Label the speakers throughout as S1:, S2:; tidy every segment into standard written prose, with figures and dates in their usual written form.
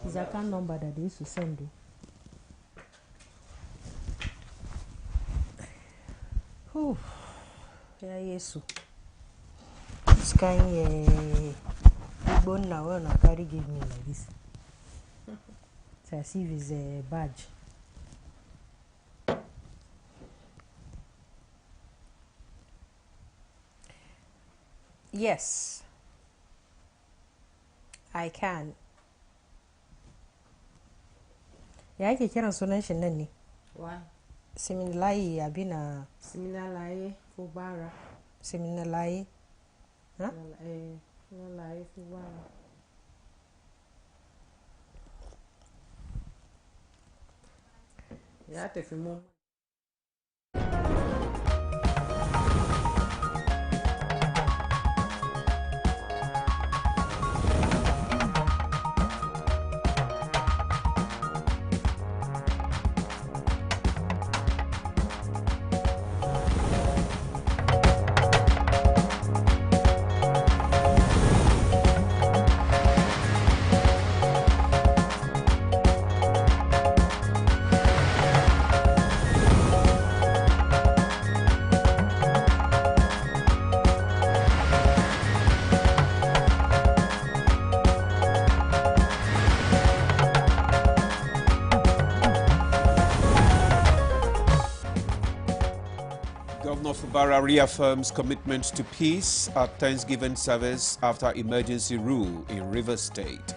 S1: His account number that they used to send you. Whew. Yeah, yes. This kind of bone now when I carry give me like this. So I see if it's a badge. Yes, I can. Yeah, I can sunan shi nan ne.
S2: Why?
S1: Seminalayi abina.
S2: Seminalayi Fubara.
S1: Seminalayi. Huh?
S2: Seminalayi Fubara. Yeah, if you move.
S3: Governor Fubara reaffirms commitment to peace at Thanksgiving service after emergency rule in Rivers State.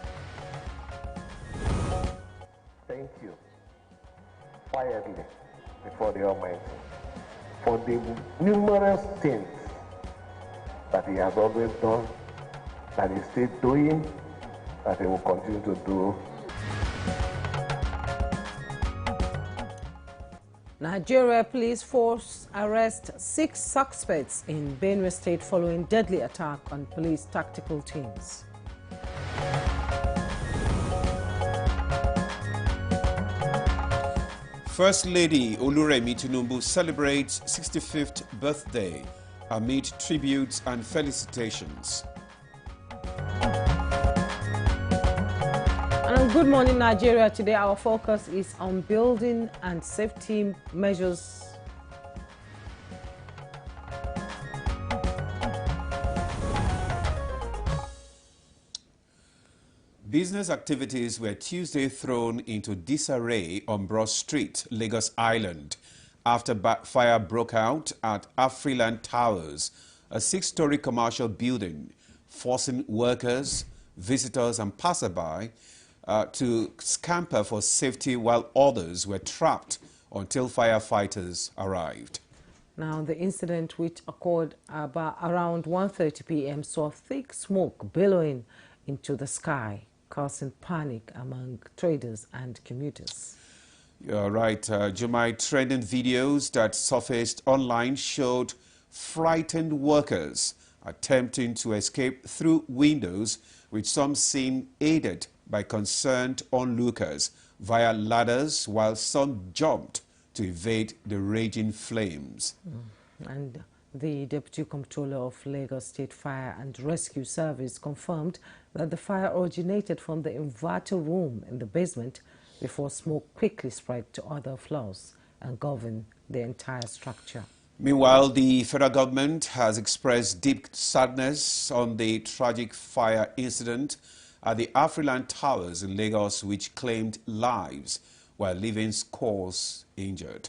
S4: Thank you quietly before the Almighty for the numerous things that He has always done, that He's still doing, that He will continue to do.
S2: Nigeria police force arrest 6 suspects in Benue State following deadly attack on police tactical teams.
S3: First Lady Oluremi Tinubu celebrates 65th birthday amid tributes and felicitations.
S2: And good morning, Nigeria. Today our focus is on building and safety measures.
S3: Business activities were Tuesday thrown into disarray on Broad Street, Lagos Island, after fire broke out at Afriland Towers, a 6-story commercial building, forcing workers, visitors and passersby to scamper for safety while others were trapped until firefighters arrived.
S2: Now, the incident, which occurred about around 1:30 p.m., saw thick smoke billowing into the sky, causing panic among traders and commuters.
S3: You're right, Jumai. Trending videos that surfaced online showed frightened workers attempting to escape through windows, with some seen aided by concerned onlookers via ladders, while some jumped to evade the raging flames.
S2: And the Deputy Comptroller of Lagos State Fire and Rescue Service confirmed that the fire originated from the inverter room in the basement before smoke quickly spread to other floors and governed the entire structure.
S3: Meanwhile, the federal government has expressed deep sadness on the tragic fire incident at the Afriland Towers in Lagos, which claimed lives while leaving scores injured.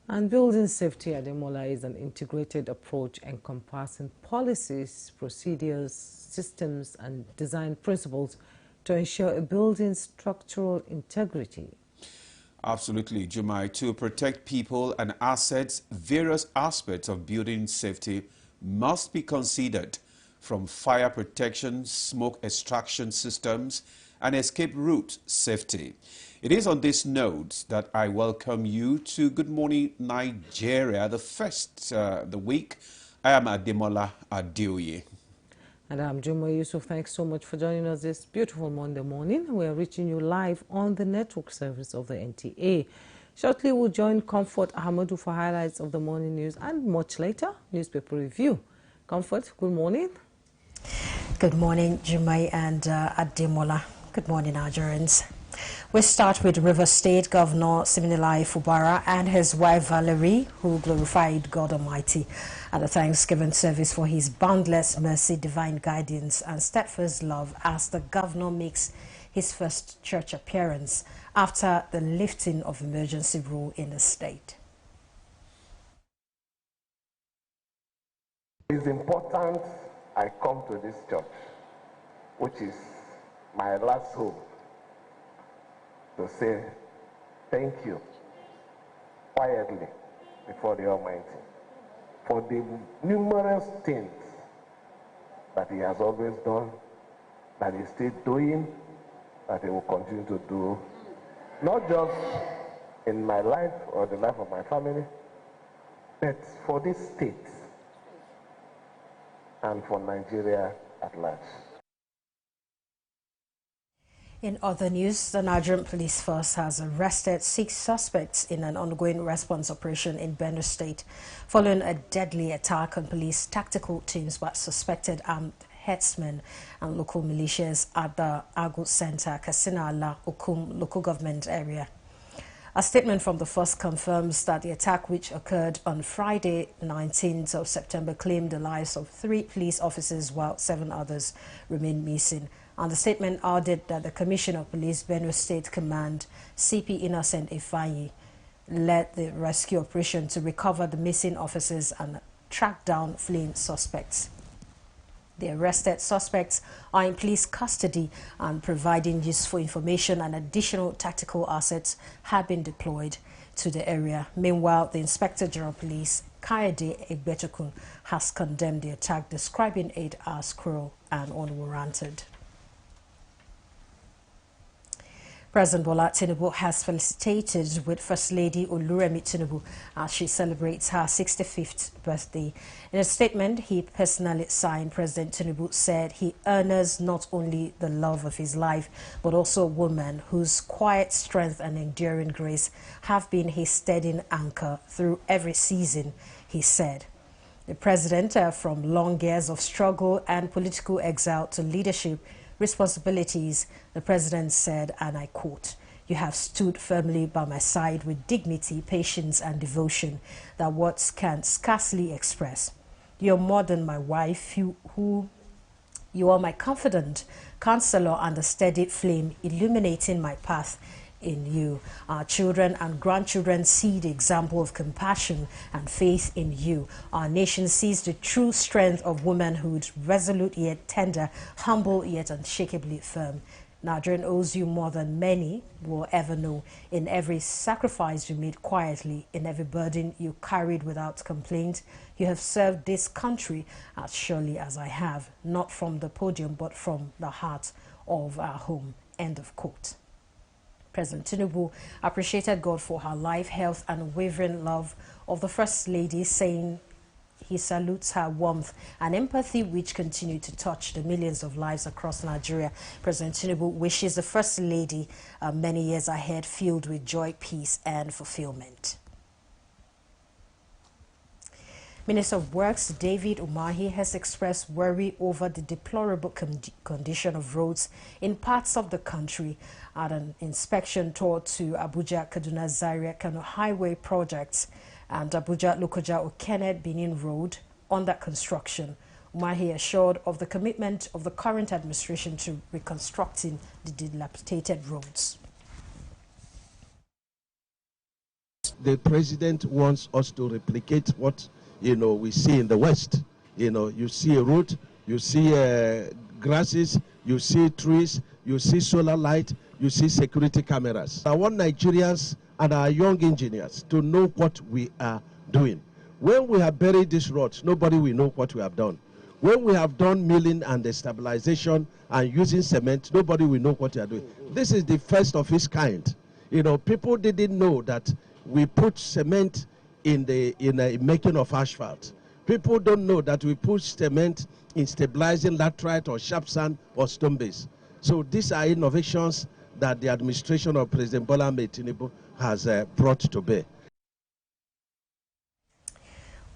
S2: And building safety at Ademola is an integrated approach encompassing policies, procedures, systems and design principles to ensure a building's structural integrity.
S3: Absolutely, Jumai. To protect people and assets, various aspects of building safety must be considered, from fire protection, smoke extraction systems, and escape route safety. It is on this note that I welcome you to Good Morning Nigeria, the first the week. I am Ademola Adeoye.
S2: And I'm Jumo Yusuf. Thanks so much for joining us this beautiful Monday morning. We are reaching you live on the network service of the NTA. Shortly, we'll join Comfort Ahmadu for highlights of the morning news, and much later, newspaper review. Comfort, good morning.
S1: Good morning, Jumai and Ademola. Good morning, Nigerians. We start with River State Governor Siminalayi Fubara and his wife Valerie, who glorified God Almighty at the Thanksgiving service for his boundless mercy, divine guidance, and steadfast love as the governor makes his first church appearance after the lifting of emergency rule in the state.
S4: It's important I come to this church, which is my last home, to say thank you quietly before the Almighty for the numerous things that he has always done, that he's still doing, that he will continue to do, not just in my life or the life of my family, but for this state and for Nigeria at large.
S1: In other news, the Nigerian Police Force has arrested 6 suspects in an ongoing response operation in Benue State following a deadly attack on police tactical teams by suspected armed herdsmen and local militias at the Agu Center, Katsina Ala, Okum local government area. A statement from the force confirms that the attack, which occurred on Friday, 19th of September, claimed the lives of 3 police officers while 7 others remain missing. And the statement added that the Commissioner of Police, Benue State Command, CP Innocent Ifanyi, led the rescue operation to recover the missing officers and track down fleeing suspects. The arrested suspects are in police custody and providing useful information, and additional tactical assets have been deployed to the area. Meanwhile, the Inspector General of Police, Kayode Egbetokun, has condemned the attack, describing it as cruel and unwarranted. President Bola Tinubu has felicitated with First Lady Oluremi Tinubu as she celebrates her 65th birthday. In a statement he personally signed, President Tinubu said he honors not only the love of his life, but also a woman whose quiet strength and enduring grace have been his steadying anchor through every season, he said. The president, from long years of struggle and political exile to leadership responsibilities, the president said, and I quote, "You have stood firmly by my side with dignity, patience, and devotion that words can scarcely express. You're more than my wife, you are my confidant, counselor, and a steady flame illuminating my path in you. Our children and grandchildren see the example of compassion and faith in you. Our nation sees the true strength of womanhood, resolute yet tender, humble yet unshakably firm. Nigeria owes you more than many will ever know. In every sacrifice you made quietly, in every burden you carried without complaint, you have served this country as surely as I have, not from the podium but from the heart of our home." End of quote. President Tinubu appreciated God for her life, health, and unwavering love of the First Lady, saying he salutes her warmth and empathy, which continue to touch the millions of lives across Nigeria. President Tinubu wishes the First Lady many years ahead filled with joy, peace, and fulfillment. Minister of Works David Umahi has expressed worry over the deplorable condition of roads in parts of the country at an inspection tour to Abuja, Kaduna, Zaria, Kano highway projects and Abuja, Lokoja, Okene, Benin Road under construction. Umahi assured of the commitment of the current administration to reconstructing the dilapidated roads.
S5: The president wants us to replicate what we see in the West. You see a road, you see grasses, you see trees, you see solar light, you see security cameras. I want Nigerians and our young engineers to know what we are doing. When we have buried these roads, nobody will know what we have done. When we have done milling and the stabilization and using cement, nobody will know what we are doing. This is the first of its kind. People didn't know that we put cement in the making of asphalt. People don't know that we put cement in stabilizing laterite or sharp sand or stone base. So these are innovations that the administration of President Bola Ahmed Tinubu has brought to bear.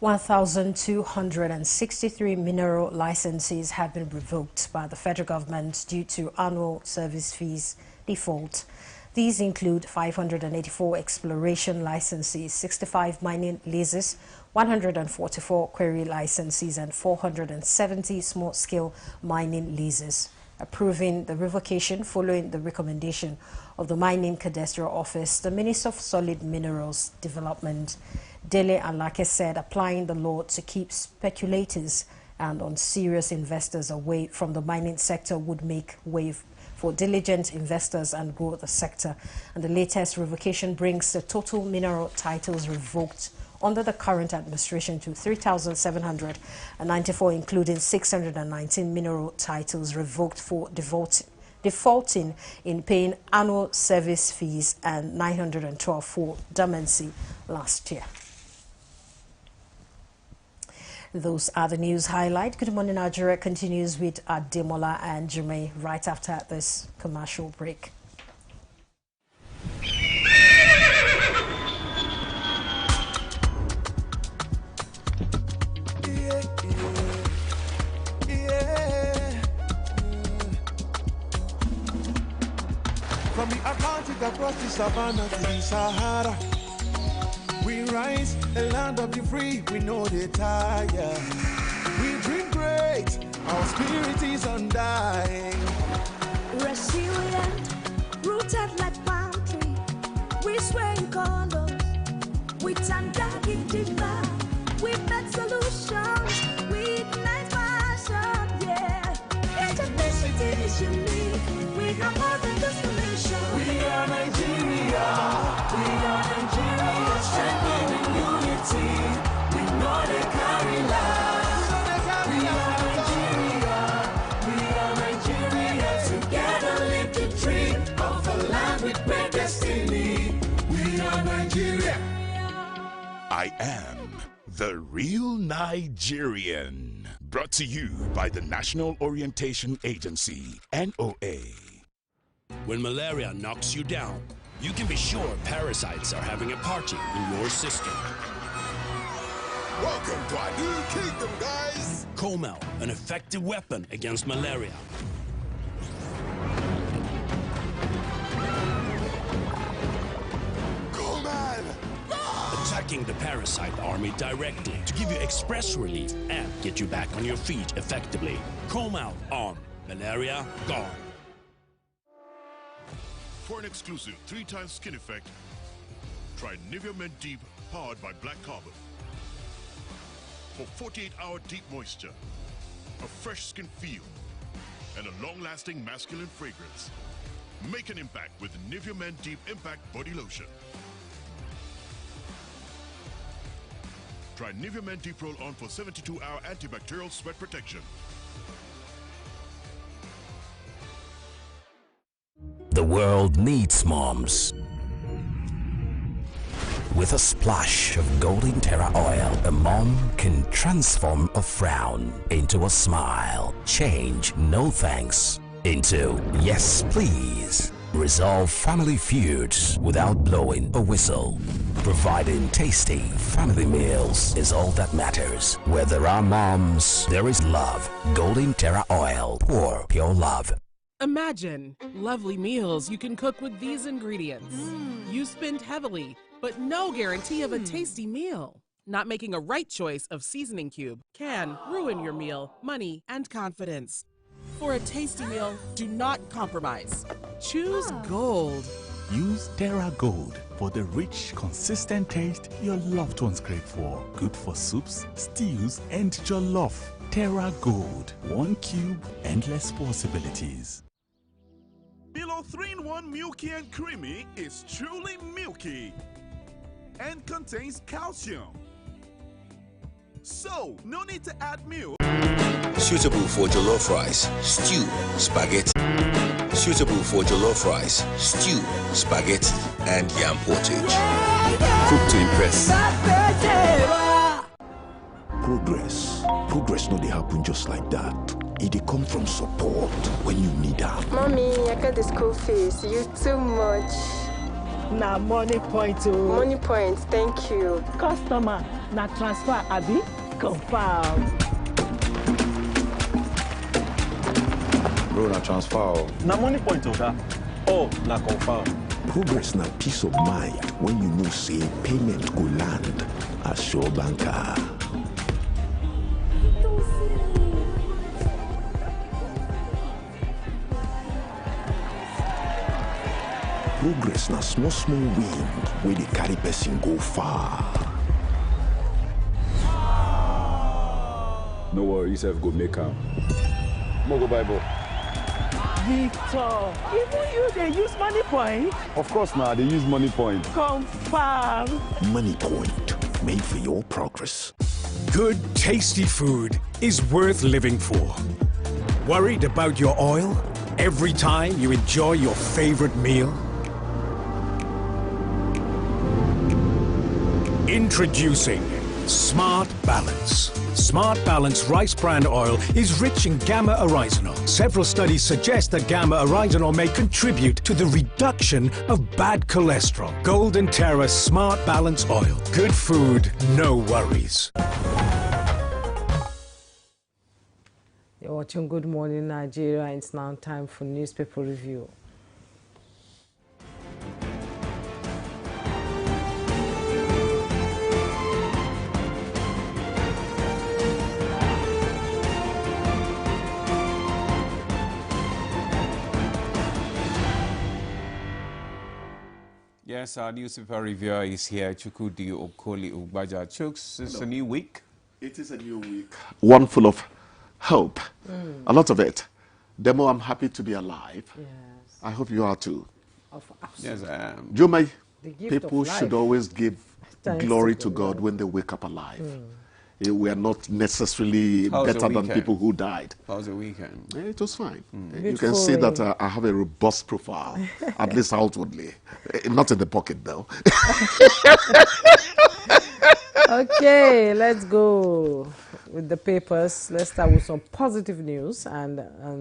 S1: 1,263 mineral licenses have been revoked by the federal government due to annual service fees default. These include 584 exploration licenses, 65 mining leases, 144 quarry licenses, and 470 small-scale mining leases. Approving the revocation following the recommendation of the Mining Cadastral Office, the Minister of Solid Minerals Development, Dele Alake, said applying the law to keep speculators and unserious investors away from the mining sector would make way for diligent investors and grow the sector. And the latest revocation brings the total mineral titles revoked under the current administration to 3,794, including 619 mineral titles revoked for defaulting in paying annual service fees and 912 for dormancy last year. Those are the news highlight. Good Morning Nigeria continues with Ademola and Jume right after this commercial break.
S6: From the Atlantic across the savannah to the Sahara, we rise, a land of the free, we know they tire. We dream great, our spirit is undying.
S7: Resilient, rooted like palm tree, we sway in color, with undying demand. We make solutions, we ignite passion, yeah. Each ethnicity is unique, we are more than just a nation.
S6: We are Nigeria, we are Nigeria, strengthening unity. We know they carry lives. We are Nigeria, together live the dream of a land with great destiny. We are Nigeria.
S8: I am the real Nigerian. Brought to you by the National Orientation Agency, NOA.
S9: When malaria knocks you down, you can be sure parasites are having a party in your system.
S8: Welcome to our new kingdom, guys!
S9: Comel, an effective weapon against malaria.
S8: Coleman!
S9: Attacking the parasite army directly to give you express relief and get you back on your feet effectively. Comel on. Malaria gone.
S10: For an exclusive 3x skin effect, try Nivea Men Deep powered by Black Carbon. For 48-hour deep moisture, a fresh skin feel, and a long-lasting masculine fragrance. Make an impact with Nivea Men Deep Impact Body Lotion. Try Nivea Men Deep Roll On for 72-hour antibacterial sweat protection.
S11: The world needs moms. With a splash of Golden Terra Oil, a mom can transform a frown into a smile. Change no thanks into yes please. Resolve family feuds without blowing a whistle. Providing tasty family meals is all that matters. Where there are moms, there is love. Golden Terra Oil, pour pure love.
S12: Imagine lovely meals you can cook with these ingredients. You spend heavily, but no guarantee of a tasty meal. Not making a right choice of seasoning cube can ruin your meal, money, and confidence. For a tasty meal, do not compromise. Choose Gold.
S13: Use Terra Gold for the rich, consistent taste your loved ones crave for. Good for soups, stews, and jollof. Terra Gold. 1 cube, endless possibilities.
S10: Milo 3-in-1 Milky and Creamy is truly milky and contains calcium. So, no need to add milk.
S14: Suitable for jollof rice, stew, spaghetti. Suitable for jollof rice, stew, spaghetti, and yam portage. Cooked to impress.
S15: Progress no dey happen just like that. It dey come from support when you need help.
S16: Mommy, I got the school fees. You too much.
S17: Nah, money point.
S16: Money point, thank you.
S17: Customer,
S2: na transfer, abi? Confirm.
S17: Bro, na transfer.
S18: Na money point, Oga. Oh, na confirm.
S15: Progress na peace of mind when you know say payment go land as Sure Banker. Progress na small wind where the carry person go far.
S17: No worry, yourself go make am. Mogo Bible.
S2: Victor, even you, they use money point?
S17: Of course now, they use money point.
S2: Confirm.
S15: Money Point, made for your progress.
S19: Good, tasty food is worth living for. Worried about your oil every time you enjoy your favorite meal? Introducing Smart Balance. Smart Balance rice bran oil is rich in gamma oryzanol. Several studies suggest that gamma oryzanol may contribute to the reduction of bad cholesterol. Golden Terra Smart Balance oil. Good food, no worries.
S2: You're watching Good Morning Nigeria. It's now time for newspaper review.
S3: Yes, our newspaper reviewer is here, Chukudi Okoli Ugbaja. Chuks, it's a new week.
S5: It is a new week. One full of hope. A lot of it. Demo, I'm happy to be alive.
S2: Yes.
S5: I hope you are too.
S3: Yes, I am.
S5: Jumai,
S2: The gift
S5: people
S2: of life.
S5: should always give
S2: Thanks
S5: glory
S2: to
S5: to
S2: the
S5: God
S2: Lord.
S5: when they wake up alive. We are not necessarily
S3: How's the
S5: better than
S3: weekend?
S5: people who died.
S3: How's the weekend?
S5: It was fine. You can
S2: Beautiful
S5: see that
S2: rain.
S5: I have a robust profile, at least outwardly. Not in the pocket, though.
S2: Okay, let's go with the papers. Let's start with some positive news. And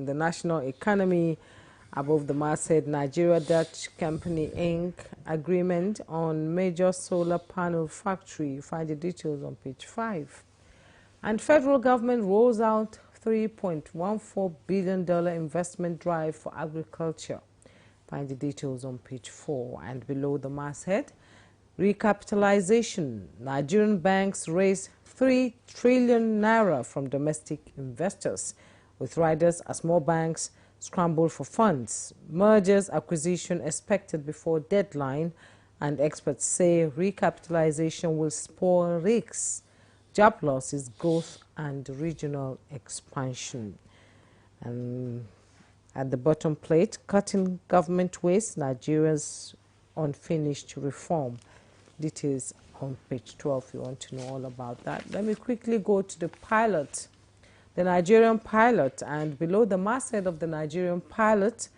S2: the national economy above the masthead, Nigeria Dutch Company Inc. agreement on major solar panel factory. Find the details on page 5. And federal government rolls out $3.14 billion investment drive for agriculture. Find the details on page 4. And below the masthead, recapitalization. Nigerian banks raise 3 trillion naira from domestic investors, with riders as more banks scramble for funds. Mergers acquisition expected before deadline, and experts say recapitalization will spur risks, job losses, growth, and regional expansion. And at the bottom plate, cutting government waste, Nigeria's unfinished reform. Details on page 12 if you want to know all about that. Let me quickly go to the pilot, the Nigerian pilot, and below the masthead of the Nigerian pilot,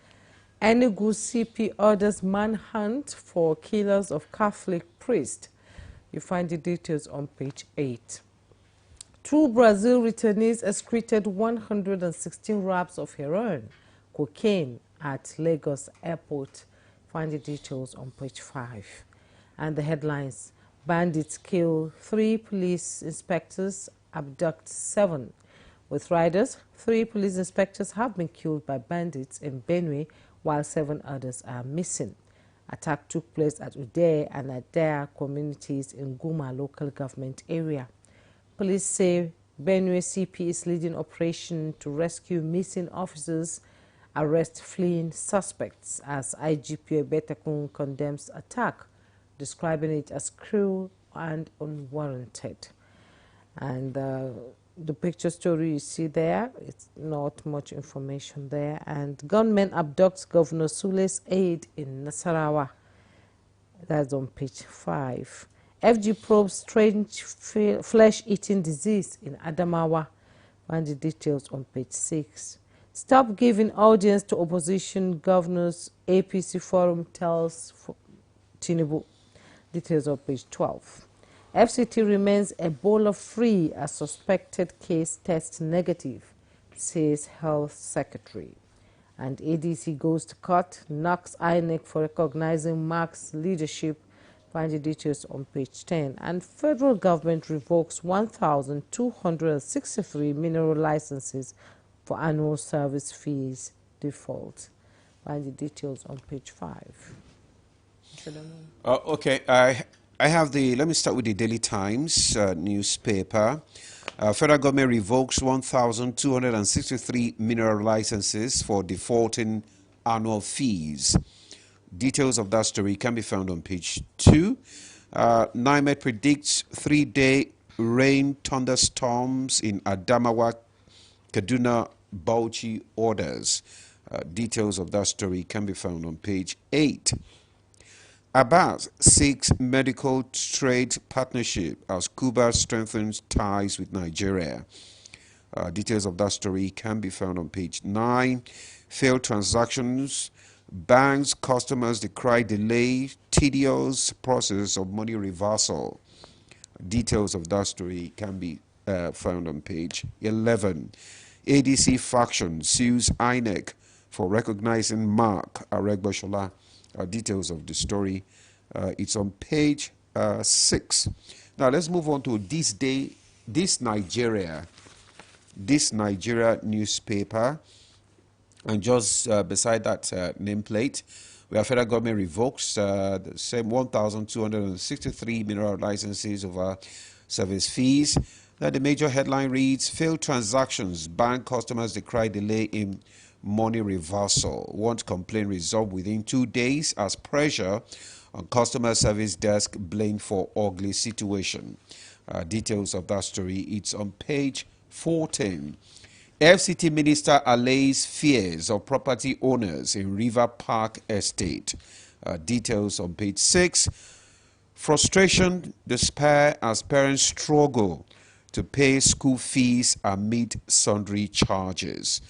S2: Enugu CP orders manhunt for killers of Catholic priest. You find the details on page 8. 2 Brazil returnees excreted 116 wraps of heroin, cocaine at Lagos airport. Find the details on page 5. And the headlines: bandits kill 3 police inspectors, abduct 7. With riders, 3 police inspectors have been killed by bandits in Benue, while 7 others are missing. Attack took place at Ude and Adair communities in Guma local government area. Police say Benue CP is leading operation to rescue missing officers, arrest fleeing suspects, as IGP Betakun condemns attack, describing it as cruel and unwarranted. And the picture story you see there, it's not much information there. And gunmen abducts Governor Sule's aide in Nasarawa. That's on page 5. FG probes strange flesh-eating disease in Adamawa. Find the details on page 6. Stop giving audience to opposition governors, APC forum tells Tinubu. Details on page 12. FCT remains Ebola-free as suspected case tests negative, says Health Secretary. And ADC goes to court, knocks INEC for recognizing Mark's leadership. Find the details on page 10. And federal government revokes 1,263 mineral licenses for annual service fees default. Find the details on page 5.
S3: Okay, I have let me start with the Daily Times newspaper. Federal government revokes 1,263 mineral licenses for defaulting annual fees. Details of that story can be found on page 2. NIMET predicts 3-day rain thunderstorms in Adamawa, Kaduna, Bauchi orders. Details of that story can be found on page 8. Abbas seeks medical trade partnership as Cuba strengthens ties with Nigeria. Details of that story can be found on page 9. Failed transactions. Banks, customers decry delay, tedious process of money reversal. Details of that story can be found on page 11. ADC faction sues INEC for recognizing Mark Aregbesola. Details of the story, it's on page 6. Now let's move on to this Nigeria newspaper. And just beside that nameplate, where federal government revokes the same 1,263 mineral licenses over service fees. Now the major headline reads, failed transactions, bank customers decry delay in money reversal. Want complaint resolved within 2 days as pressure on customer service desk blamed for ugly situation. Details of that story, it's on page 14. FCT minister allays fears of property owners in River Park Estate. Details on page 6. Frustration, despair as parents struggle to pay school fees amid sundry charges.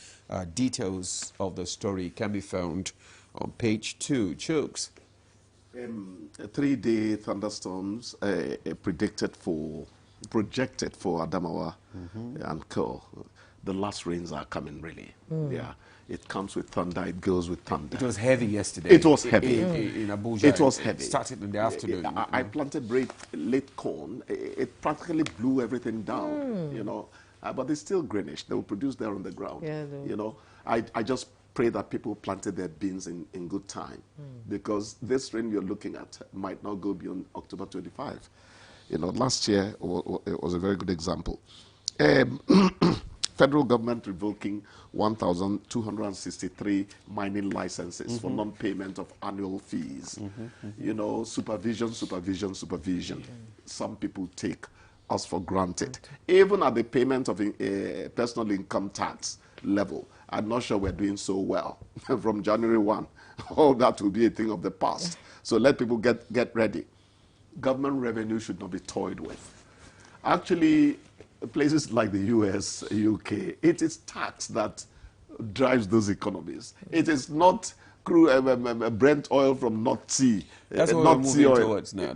S3: Details of the story can be found on page 2. Chooks.
S5: 3-day thunderstorms projected for Adamawa and Co. The last rains are coming, really. Yeah, it comes with thunder. It goes with thunder.
S3: It was heavy yesterday.
S5: It was heavy
S3: in Abuja.
S5: It was heavy.
S3: It started in the afternoon.
S5: I planted late corn. It practically blew everything down. You know, but it's still greenish. They will produce there on the ground.
S2: Yeah,
S5: you know, I just pray that people planted their beans in good time, because this rain you're looking at might not go beyond October 25. You know, last year it was a very good example. Federal government revoking 1,263 mining licenses for non-payment of annual fees. You know, supervision. Some people take us for granted. Even at the payment of personal income tax level, I'm not sure we're doing so well. From January 1, all that will be a thing of the past. So let people get ready. Government revenue should not be toyed with. Actually, places like the US, UK, it is tax that drives those economies. It is not Brent oil from North Sea.
S3: That's what
S5: North
S3: we're
S5: Sea
S3: moving
S5: oil.
S3: towards now.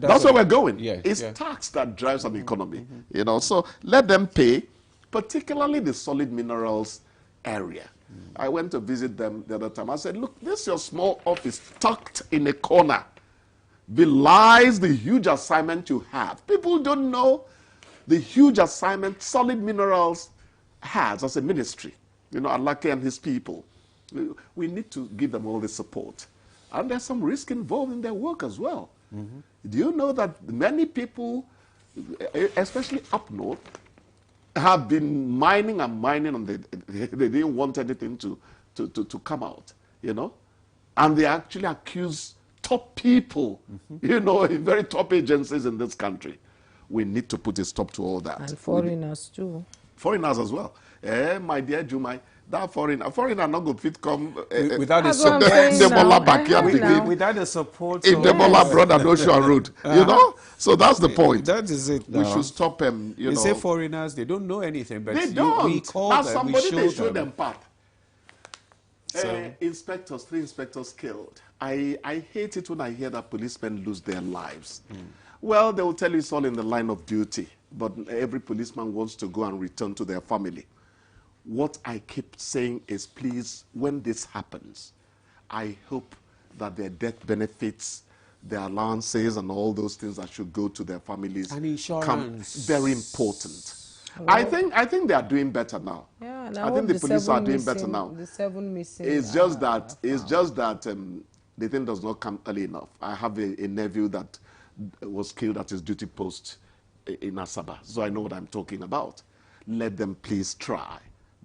S5: That's where we're going.
S3: Yeah,
S5: it's tax that drives an economy. You know, so let them pay, particularly the solid minerals area. I went to visit them the other time. I said, look, this your small office tucked in a corner belies the huge assignment you have. People don't know the huge assignment Solid Minerals has as a ministry. You know, Alake and his people. We need to give them all the support. And there's some risk involved in their work as well. Do you know that many people, especially up north, have been mining and they didn't want anything to come out, you know? And they actually accuse top people, you know, in very top agencies in this country. We need to put a stop to all that.
S2: And foreigners too.
S5: Foreigners as well. My dear Jumai, that foreigner not going to fit come
S3: without the
S5: support.
S3: Without the support.
S5: In the Bola brother Joshua Road, you know. So that's the point.
S3: That is it.
S5: We should stop them. You know,
S3: say foreigners, they don't know anything, but
S5: they don't.
S3: We call
S5: As
S3: them,
S5: somebody,
S3: we
S5: they
S3: show
S5: them path.
S3: So.
S5: 3 inspectors killed. I hate it when I hear that policemen lose their lives. Well, they will tell you it's all in the line of duty, but every policeman wants to go and return to their family. What I keep saying is, please, when this happens, I hope that their death benefits
S20: their allowances and all those things that should go to their families.
S3: And insurance.
S20: Very important. Well, I think they are doing better now.
S2: Yeah,
S20: I think the police are doing better now.
S2: The 7 missing.
S20: It's just that the thing does not come early enough. I have a nephew that was killed at his duty post in Asaba, so I know what I'm talking about. Let them please try,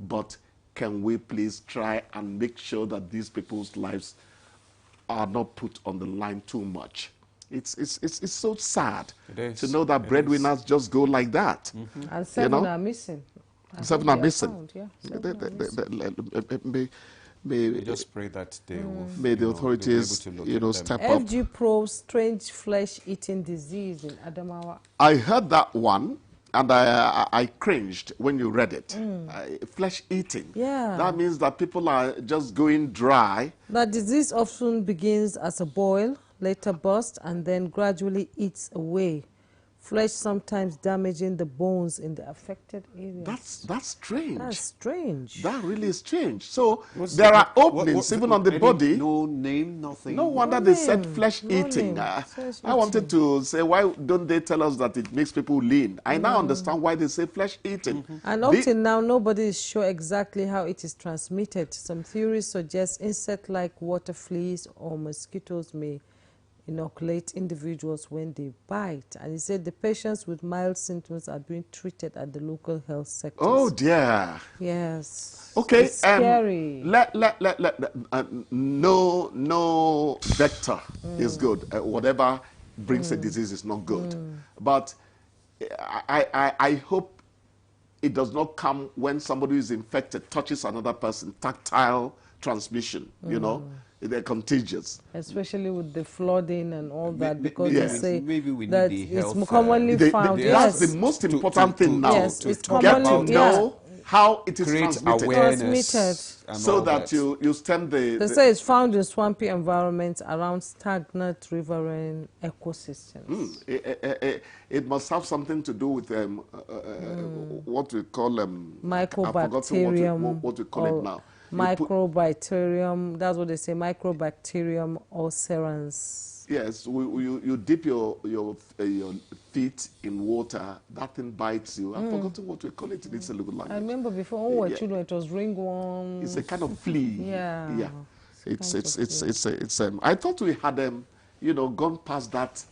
S20: but can we please try and make sure that these people's lives are not put on the line too much? It's so sad to know that breadwinners just go like that.
S2: And 7 are missing.
S20: 7 are missing.
S2: Found, yeah.
S3: We just pray that they will.
S20: May the authorities, step up.
S2: FG Pro strange flesh-eating disease in Adamawa.
S20: I heard that one, and I cringed when you read it. Flesh-eating.
S2: Yeah.
S20: That means that people are just going dry.
S2: The disease often begins as a boil, later bursts, and then gradually eats away. Flesh sometimes damaging the bones in the affected area.
S20: That's strange.
S2: That's strange.
S20: That really is strange. So there are openings even on the body.
S3: No name, nothing.
S20: No wonder they said flesh eating. I wanted to say, why don't they tell us that it makes people lean? I now understand why they say flesh eating.
S2: And up till now, nobody is sure exactly how it is transmitted. Some theories suggest insect-like water fleas or mosquitoes may inoculate individuals when they bite. And he said the patients with mild symptoms are being treated at the local health sectors.
S20: Oh dear.
S2: Yes.
S20: Okay.
S2: It's scary.
S20: No vector is good. Whatever brings a disease is not good. But I hope it does not come when somebody who is infected touches another person. Tactile transmission, they're contagious.
S2: Especially with the flooding and all that, because
S20: yes.
S2: they say
S3: maybe we need
S2: that
S3: the
S2: it's
S3: health,
S2: commonly found.
S20: That's the most important thing now.
S2: Yes, it's
S20: to get to know how it is transmitted.
S3: Awareness
S20: so that you stem the...
S2: They say it's found in swampy environments around stagnant riverine ecosystems.
S20: It must have something to do with what we call...
S2: Mycobacterium.
S20: What we call it now.
S2: Microbacterium, that's what they say, Microbacterium ulcerans.
S20: Yes, you dip your feet in water, that thing bites you. I've forgotten what we call it in its local language.
S2: I remember before when we were children, it was ringworm.
S20: It's a kind of flea.
S2: Yeah.
S20: Yeah. It's I thought we had gone past that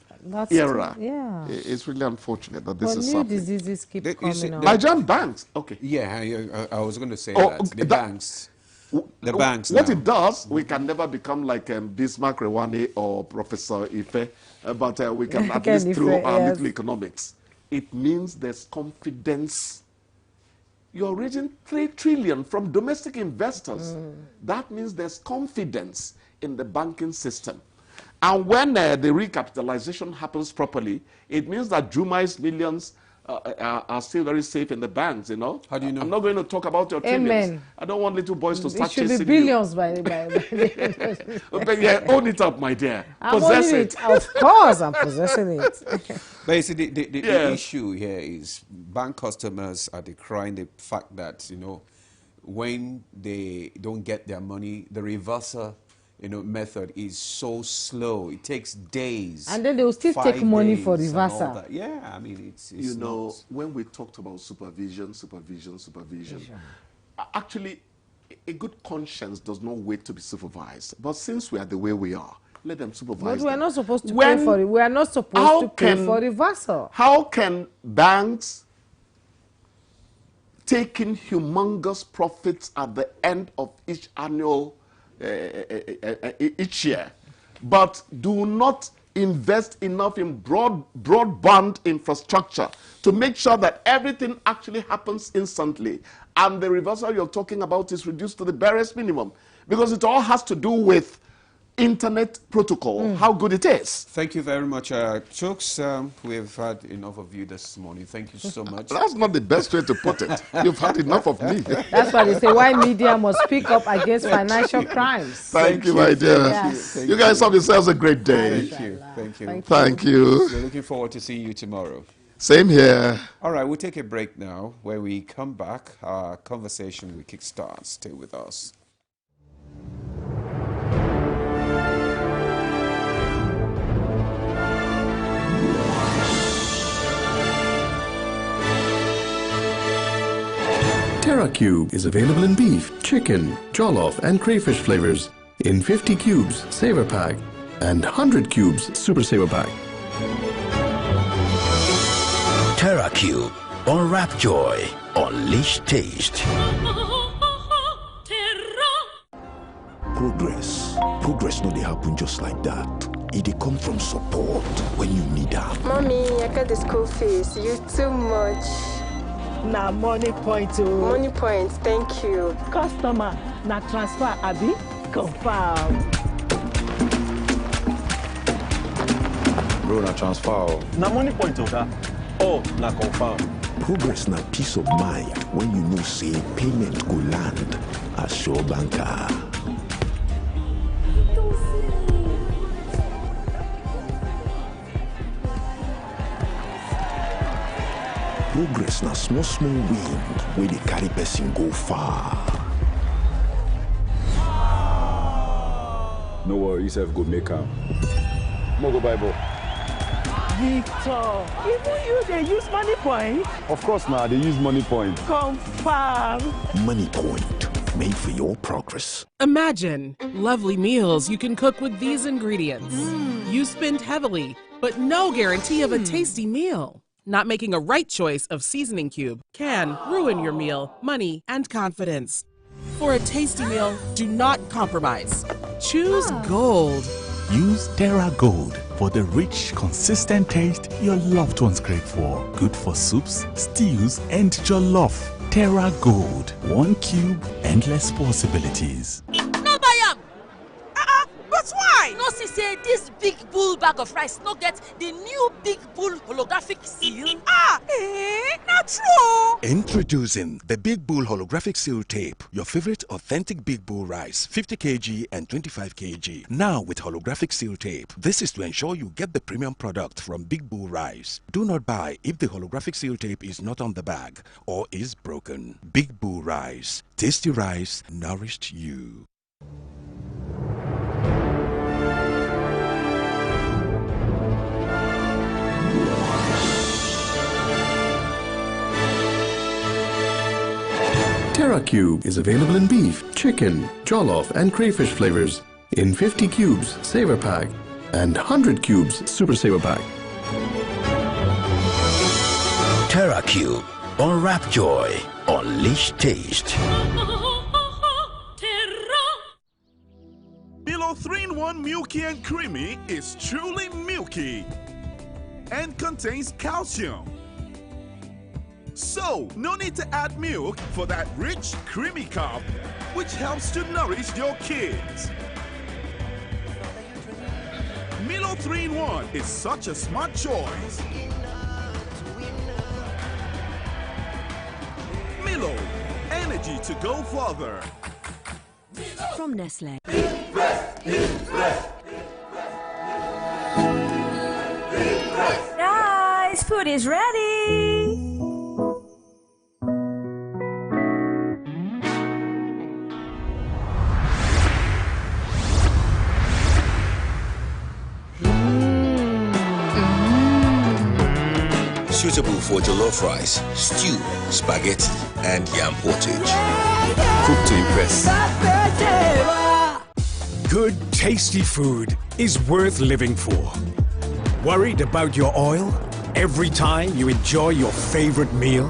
S20: era.
S2: Yeah.
S20: It's really unfortunate that this is
S2: new
S20: something.
S2: diseases keep coming out.
S20: Nigerian banks. Okay.
S3: Yeah, I was going to say that. The banks. The banks.
S20: What it does, we can never become like Bismarck Rewane or Professor Ife, but we can at least through our little economics. It means there's confidence. You're raising 3 trillion from domestic investors. That means there's confidence in the banking system. And when the recapitalization happens properly, it means that Jumai's millions are still very safe in the banks,
S3: How do you know?
S20: I'm not going to talk about your trillions. I don't want little boys to start chasing you.
S2: It should be billions by
S20: But yeah, own it up, my dear. Possess it.
S2: Of course, I'm possessing it.
S3: But you see, the issue here is bank customers are decrying the fact that, when they don't get their money, the reverser method is so slow. It takes days.
S2: And then they will still take money for reversal.
S3: Yeah, I mean, it's
S20: when we talked about supervision, actually, a good conscience does not wait to be supervised. But since we are the way we are, let them supervise.
S2: But we are not supposed to pay for it. We are not supposed to pay for reversal.
S20: How can banks take in humongous profits at the end of each annual each year, but do not invest enough in broadband infrastructure to make sure that everything actually happens instantly, and the reversal you're talking about is reduced to the barest minimum, because it all has to do with internet protocol, how good it is.
S3: Thank you very much, Chooks. We've had enough of you this morning. Thank you so much.
S20: That's not the best way to put it. You've had enough of me.
S2: That's why they say why media must speak up against financial crimes.
S20: Thank you, my dear.
S2: Yes.
S20: You guys have yourselves a great day.
S3: Thank you.
S20: We're
S3: looking forward to seeing you tomorrow.
S20: Same here.
S3: All right, we'll take a break now. When we come back, our conversation will kickstart. Stay with us.
S21: Terra Cube is available in beef, chicken, jollof, and crayfish flavors in 50 cubes Saver Pack and 100 cubes Super Saver Pack.
S11: Terra Cube. Unwrap joy. Unleash taste.
S15: Progress no dey happen just like that. It dey come from support when you need help.
S16: Mommy, I got the school fees. You too much.
S22: Na money point oh.
S16: Money point, thank you.
S22: Customer, na transfer abi? Confirm.
S17: Bro, na transfer. Na money point oga. Oh, na confirm.
S15: Progress na peace of mind when you know say payment go land as sure banker. Progress na small wind where they carry person go far.
S17: No worry, yourself go make am. Mo go Bible.
S22: Victor, even you they use money point?
S17: Of course now, they use money point.
S22: Confirm.
S15: Money point, made for your progress.
S12: Imagine lovely meals you can cook with these ingredients. You spend heavily, but no guarantee of a tasty meal. Not making a right choice of seasoning cube can ruin your meal, money, and confidence. For a tasty meal, do not compromise. Choose Gold.
S13: Use Terra Gold for the rich, consistent taste your loved ones crave for. Good for soups, stews, and jollof. Terra Gold. 1 cube, endless possibilities.
S23: No buy am! But why? No see say this big bull bag of rice no get the new big bull holographic seal? Not true!
S24: Introducing the Big Bull Holographic Seal Tape, your favorite authentic Big Bull rice, 50 kg and 25 kg. Now with holographic seal tape. This is to ensure you get the premium product from Big Bull Rice. Do not buy if the holographic seal tape is not on the bag or is broken. Big Bull Rice. Tasty rice nourished you.
S21: Terra Cube is available in beef, chicken, jollof, and crayfish flavors in 50 cubes Saver Pack and 100 cubes Super Saver Pack.
S11: Terra Cube. Unwrap joy. Unleash taste.
S10: Milo 3-in-1 Milky and Creamy is truly milky and contains calcium. So, no need to add milk for that rich, creamy cup, which helps to nourish your kids. Milo 3-in-1 is such a smart choice. Milo, energy to go further.
S25: From Nestle.
S26: Guys, food is ready.
S14: Suitable for jollof rice, stew, spaghetti, and yam portage. Cooked to impress.
S19: Good, tasty food is worth living for. Worried about your oil every time you enjoy your favorite meal?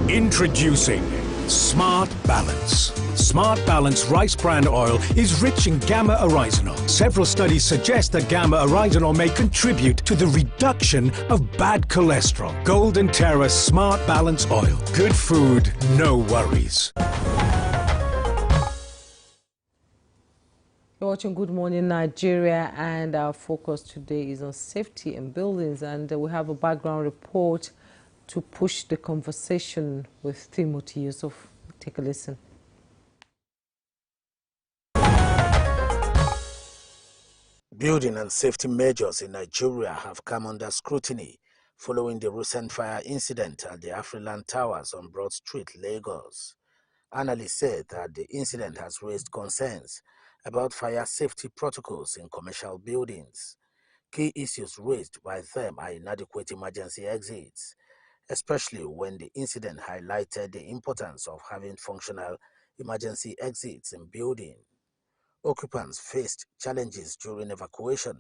S19: Introducing Smart Balance. Smart Balance Rice Bran Oil is rich in gamma oryzanol. Several studies suggest that gamma oryzanol may contribute to the reduction of bad cholesterol. Golden Terra Smart Balance Oil. Good food, no worries.
S2: You're watching Good Morning Nigeria, and our focus today is on safety in buildings, and we have a background report to push the conversation with Timothy Yusuf. Take a listen.
S27: Building and safety measures in Nigeria have come under scrutiny following the recent fire incident at the Afriland Towers on Broad Street, Lagos. Analysts said that the incident has raised concerns about fire safety protocols in commercial buildings. Key issues raised by them are inadequate emergency exits, especially when the incident highlighted the importance of having functional emergency exits in building. Occupants faced challenges during evacuation,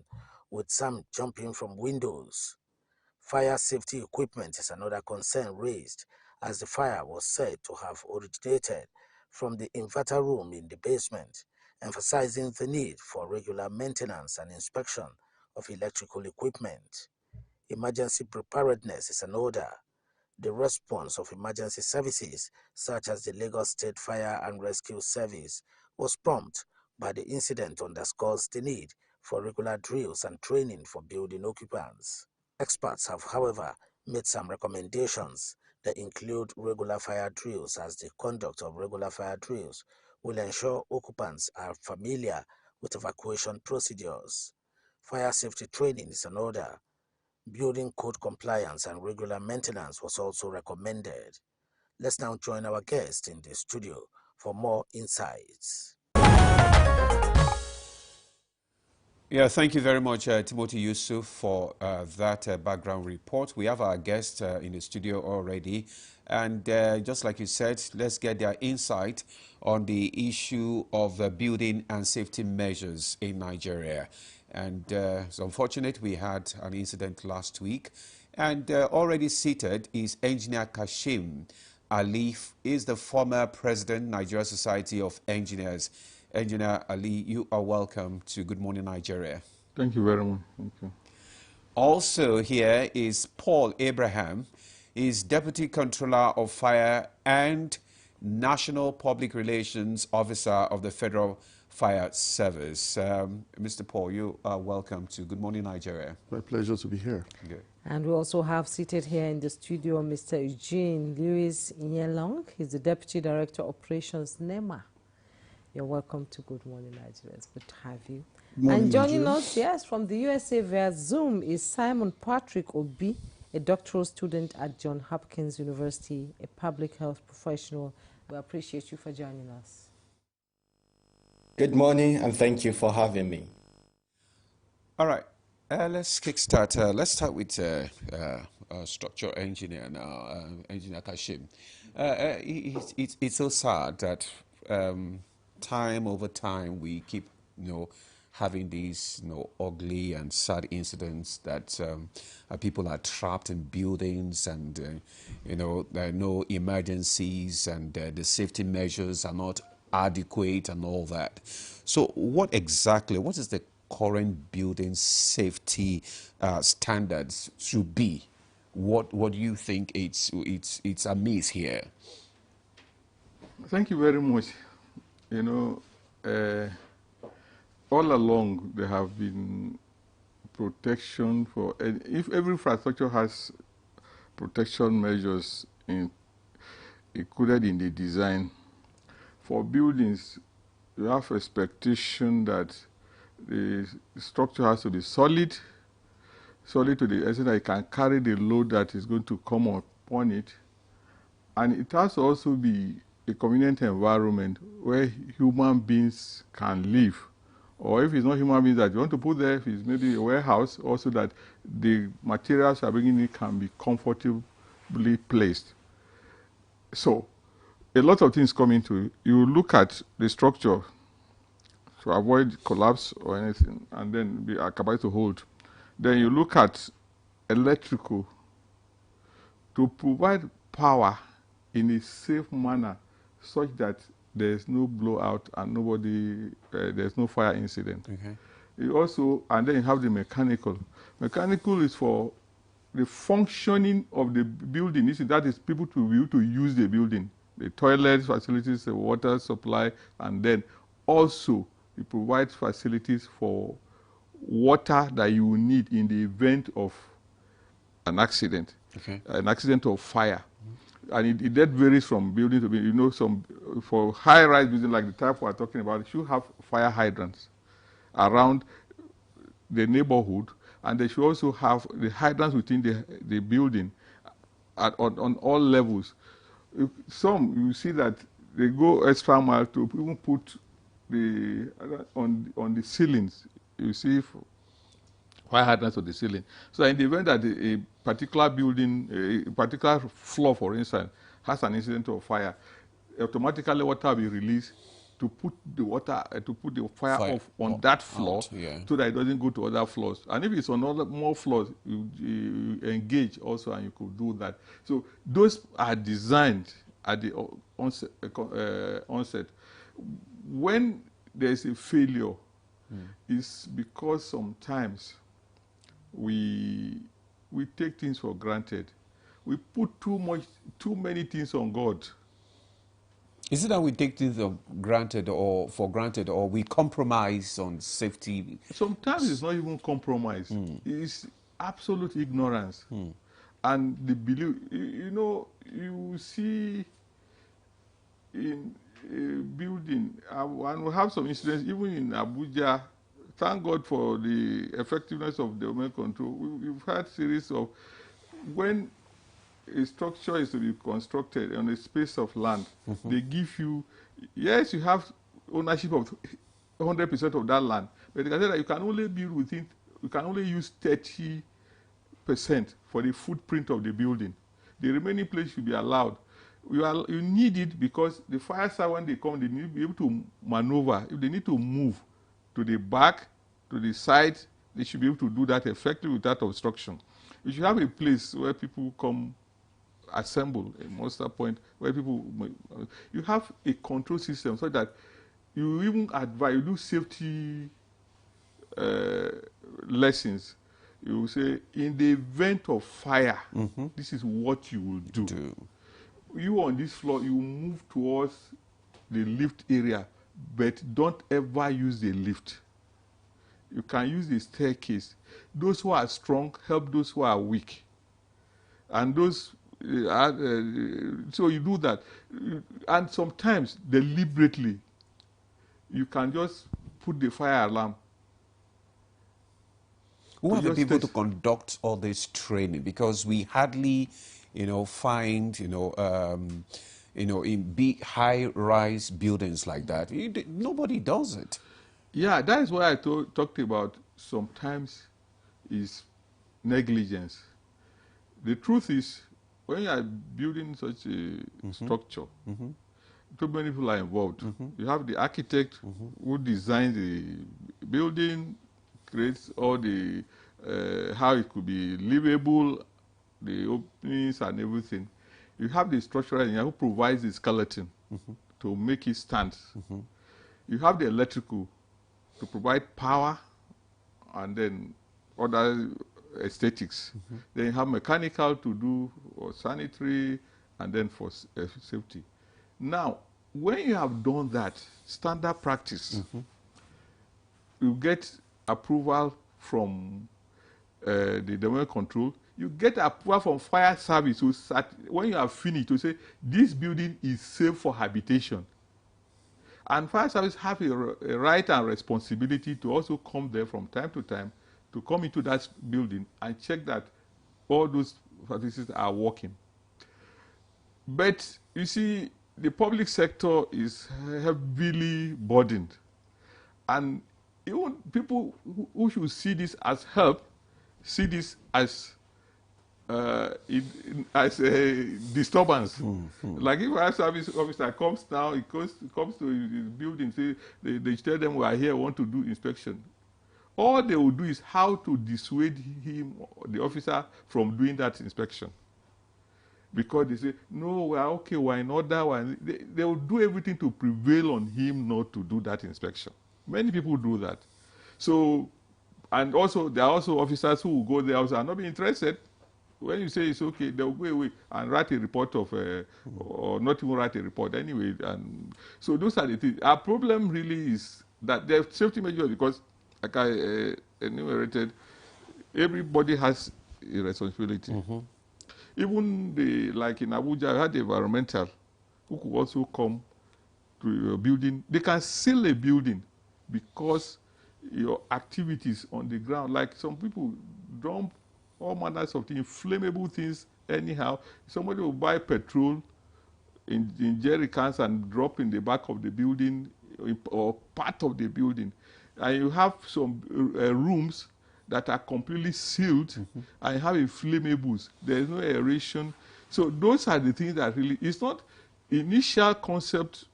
S27: with some jumping from windows. Fire safety equipment is another concern raised, as the fire was said to have originated from the inverter room in the basement, emphasizing the need for regular maintenance and inspection of electrical equipment. Emergency preparedness is another. The response of emergency services, such as the Lagos State Fire and Rescue Service, was prompt, but the incident underscores the need for regular drills and training for building occupants. Experts have, however, made some recommendations that include regular fire drills, as the conduct of regular fire drills will ensure occupants are familiar with evacuation procedures. Fire safety training is another. Building code compliance and regular maintenance was also recommended. Let's now join our guest in the studio for more insights.
S3: Yeah, thank you very much, Timothy Yusuf, for that background report. We have our guest in the studio already. And just like you said, let's get their insight on the issue of building and safety measures in Nigeria. And it's unfortunate we had an incident last week. And already seated is Engineer Kashim Ali, is the former president, Nigeria Society of Engineers. Engineer Ali, you are welcome to Good Morning Nigeria.
S1: Thank you very much. Thank you.
S3: Also here is Paul Abraham. He's Deputy Controller of Fire and National Public Relations Officer of the Federal Fire Service. Mr. Paul, you are welcome to Good Morning Nigeria.
S1: My pleasure to be here.
S3: Good.
S2: And we also have seated here in the studio Mr. Eugene Louis Nyelong. He's the Deputy Director Operations NEMA. You're welcome to Good Morning Nigeria. It's good to have you. And joining us, yes, from the USA via Zoom is Simon Patrick Obi, a doctoral student at Johns Hopkins University, a public health professional. We appreciate you for joining us.
S4: Good morning, and thank you for having me.
S3: All right, let's kickstart. Let's start with structural engineer now, Engineer Kashim. It's so sad that time over time we keep, having these, ugly and sad incidents that people are trapped in buildings, and there are no emergencies, and the safety measures are not adequate and all that. So what is the current building safety standards should be? What do you think it's amiss here?
S1: Thank you very much. All along there have been protection for, if every infrastructure has protection measures included in the design. For buildings, you have expectation that the structure has to be solid to the extent that it can carry the load that is going to come upon it. And it has to also be a convenient environment where human beings can live. Or if it's not human beings that you want to put there, if it's maybe a warehouse, also that the materials are bringing in can be comfortably placed. So, a lot of things come into it. You look at the structure to avoid collapse or anything, and then be capable to hold. Then you look at electrical to provide power in a safe manner, such that there's no blowout and there's no fire incident.
S3: Okay.
S1: You also, and then you have the mechanical. Mechanical is for the functioning of the building. That is people to be able to use the building, the toilets, facilities, the water supply, and then also it provides facilities for water that you will need in the event of an accident, an accident or fire. And that varies from building to building. For high-rise building like the type we're talking about, it should have fire hydrants around the neighborhood, and they should also have the hydrants within the building on all levels. Some, you see that they go extra mile to even put on the ceilings. You see fire hardness of the ceiling. So in the event that a particular building, a particular floor, for instance, has an incident of fire, automatically water will be released to put the water, to put the fire off on that floor, so that it doesn't go to other floors. And if it's on other more floors, you engage also, and you could do that. So those are designed at the onset. When there's a failure, it's because sometimes we take things for granted. We put too many things on God.
S3: Is it that we take things for granted, or we compromise on safety?
S1: Sometimes it's not even compromise. It's absolute ignorance. And the belief, you know, you see in a building, and we have some incidents, even in Abuja. Thank God for the effectiveness of the domain control. We've had series of, when a structure is to be constructed on a space of land, they give you, yes, you have ownership of 100% of that land, but they can say that you can only build within, you can only use 30% for the footprint of the building. The remaining place should be allowed. You need it because the fire side, when they come, they need to be able to maneuver. If they need to move to the back, to the side, they should be able to do that effectively without obstruction. You should have a place where people come assemble, a muster point, where people, you have a control system so that you even advise, you do safety lessons. You say, in the event of fire, this is what you will do. You on this floor, you move towards the lift area, but don't ever use the lift. You can use the staircase. Those who are strong help those who are weak. And those, so you do that. And sometimes, deliberately, you can just put the fire alarm.
S3: Who are the people to conduct all this training? Because we hardly, find, in big high-rise buildings like that. Nobody does it.
S1: Yeah, that is why I talked about sometimes is negligence. The truth is, when you are building such a structure, too many people are involved. You have the architect who designs the building, creates all the, how it could be livable, the openings and everything. You have the structural engineer who provides the skeleton to make it stand. You have the electrical to provide power and then other aesthetics. Then you have mechanical to do or sanitary and then for safety. Now, when you have done that, standard practice, you get approval from the domain control. You get approval from fire service. So when you have finished, to say this building is safe for habitation. And fire service have a right and responsibility to also come there from time to time to come into that building and check that all those facilities are working. But you see, the public sector is heavily burdened. And even people who should see this as help, see this as a disturbance. Like if a service officer comes now, he comes to his building, say, they tell them we are here, want to do inspection. All they will do is how to dissuade him, the officer, from doing that inspection. Because they say, no, we are okay, we're in order. They will do everything to prevail on him not to do that inspection. Many people do that. So, and also, there are also officers who will go there also and not be interested. When you say it's okay, they'll go away and write a report of, or not even write a report anyway. And so those are the things. Our problem really is that there are safety measures because, like I enumerated, everybody has a responsibility. Even like in Abuja, I had the environmental who could also come to your building. They can seal a building because your activities on the ground, like some people dump all manners of things, flammable things anyhow. Somebody will buy petrol in jerry cans and drop in the back of the building or part of the building. And you have some rooms that are completely sealed and having flammables. There is no aeration. So those are the things that really, it's not initial concept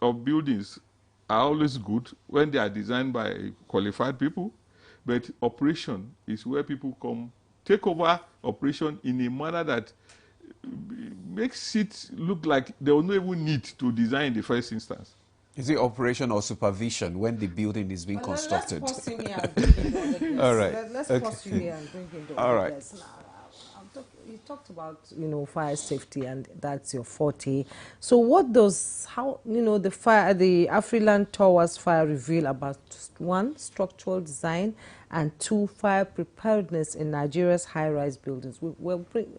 S1: of buildings are always good when they are designed by qualified people, but operation is where people come, take over operation in a manner that makes it look like there was no even need to design in the first instance.
S3: Is it operation or supervision when the building is being constructed?
S2: Let's pause you here and bring in the
S3: All right.
S2: Let's pause you here and bring in the
S3: All right.
S2: You talked about, fire safety, and that's your forte. So what does, the Afriland Towers fire reveal about, one, structural design, and two, fire preparedness in Nigeria's high-rise buildings?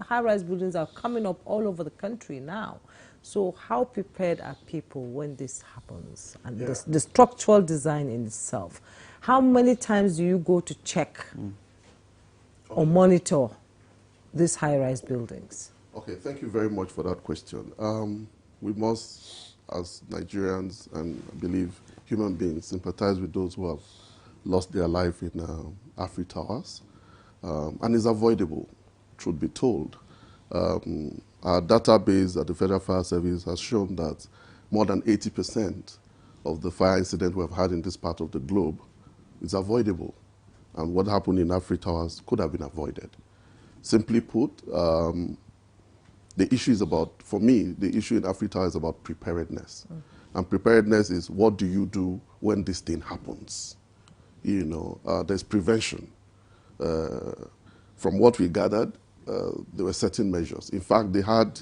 S2: High-rise buildings are coming up all over the country now. So how prepared are people when this happens? And the structural design in itself. How many times do you go to check or monitor these high-rise buildings?
S5: Okay, thank you very much for that question. We must, as Nigerians and I believe human beings, sympathize with those who have lost their life in Afri Towers. And it's avoidable, truth be told. Our database at the Federal Fire Service has shown that more than 80% of the fire incidents we have had in this part of the globe is avoidable. And what happened in Afri Towers could have been avoided. Simply put, the issue is about, for me, the issue in Afri Towers is about preparedness. And preparedness is, what do you do when this thing happens? There's prevention. From what we gathered, there were certain measures. In fact, they had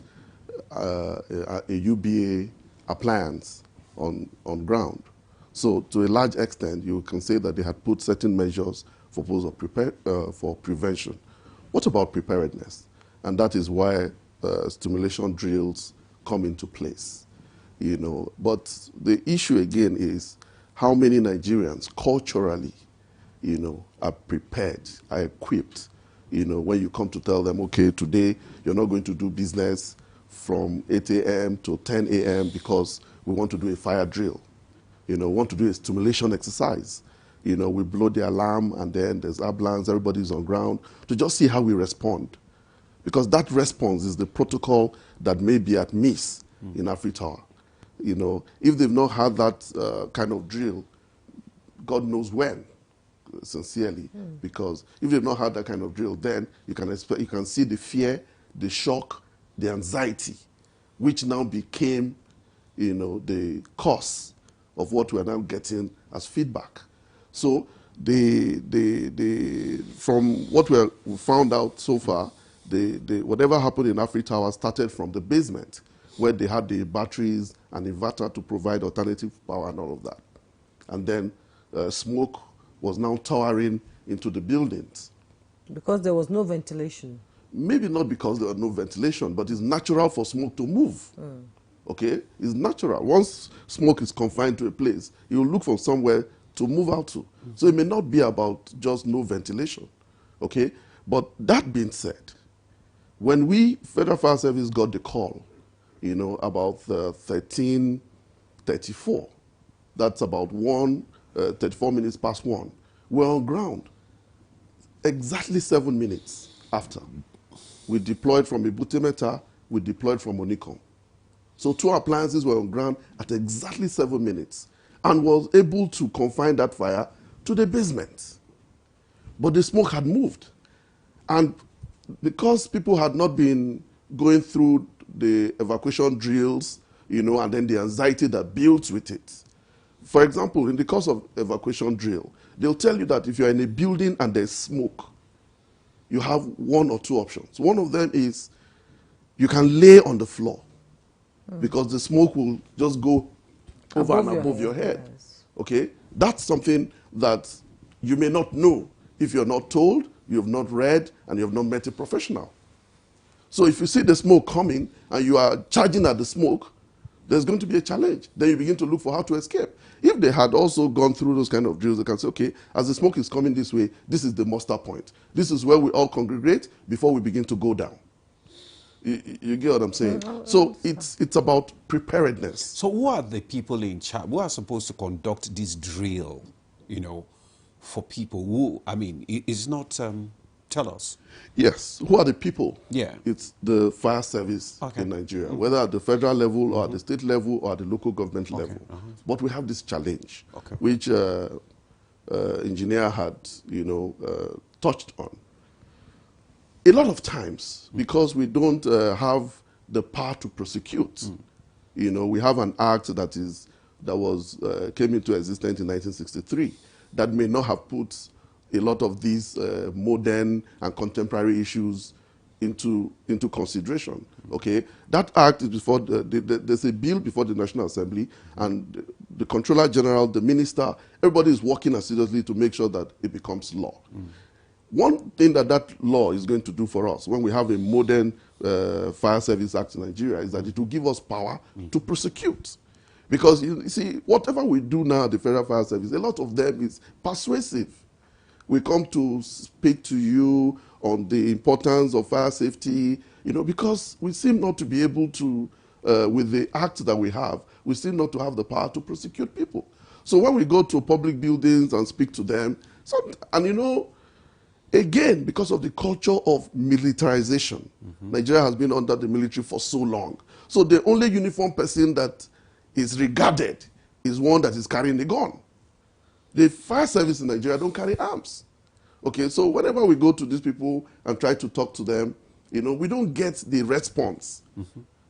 S5: a UBA appliance on ground. So to a large extent, you can say that they had put certain measures for prevention. What about preparedness? And that is why stimulation drills come into place. But the issue again is how many Nigerians culturally, are prepared, are equipped. When you come to tell them, okay, today you're not going to do business from 8 a.m. to 10 a.m. because we want to do a fire drill. Want to do a stimulation exercise. We blow the alarm and then there's ambulance, everybody's on ground to just see how we respond. Because that response is the protocol that may be at miss in Afri Tower. If they've not had that kind of drill, God knows when, sincerely. Because if they've not had that kind of drill, then you can see the fear, the shock, the anxiety, which now became, the cause of what we are now getting as feedback. So from what we found out so far, whatever happened in Afri Tower started from the basement, where they had the batteries and inverter to provide alternative power and all of that. And then smoke was now towering into the buildings.
S2: Because there was no ventilation.
S5: Maybe not because there was no ventilation, but it's natural for smoke to move. Okay? It's natural. Once smoke is confined to a place, it will look for somewhere to move out to. So it may not be about just no ventilation. Okay? But that being said, when we, Federal Fire Service, got the call, about 13:34, that's about 34 minutes past 1, we're on ground. Exactly 7 minutes after, we deployed from Ibutemeta, we deployed from Onicom. So 2 appliances were on ground at exactly 7 minutes and was able to confine that fire to the basement. But the smoke had moved. And because people had not been going through the evacuation drills, and then the anxiety that builds with it. For example, in the course of evacuation drill, they'll tell you that if you're in a building and there's smoke, you have 1 or 2 options. One of them is you can lay on the floor because the smoke will just go over and above your head. Yes. Okay? That's something that you may not know if you're not told, you have not read, and you have not met a professional. So if you see the smoke coming and you are charging at the smoke, there's going to be a challenge. Then you begin to look for how to escape. If they had also gone through those kind of drills, they can say, okay, as the smoke is coming this way, this is the muster point. This is where we all congregate before we begin to go down. You get what I'm saying? So it's about preparedness.
S3: So who are the people in charge? Who are supposed to conduct this drill, for people who, I mean, is not, tell us.
S5: Yes. Who are the people?
S3: Yeah.
S5: It's the fire service in Nigeria, whether at the federal level or at the state level or at the local government level. But we have this challenge, which engineer had, touched on. A lot of times, because we don't have the power to prosecute, we have an act that came into existence in 1963 that may not have put a lot of these modern and contemporary issues into consideration. Okay, that act is before there's a bill before the National Assembly, and the Controller General, the Minister, everybody is working assiduously to make sure that it becomes law. One thing that law is going to do for us when we have a modern Fire Service Act in Nigeria is that it will give us power to prosecute. Because you see, whatever we do now at the Federal Fire Service, a lot of them is persuasive. We come to speak to you on the importance of fire safety, because we seem not to be able to, with the act that we have, we seem not to have the power to prosecute people. So when we go to public buildings and speak to them, again, because of the culture of militarization, Nigeria has been under the military for so long. So the only uniformed person that is regarded is one that is carrying a gun. The fire service in Nigeria don't carry arms. Okay, so whenever we go to these people and try to talk to them, we don't get the response.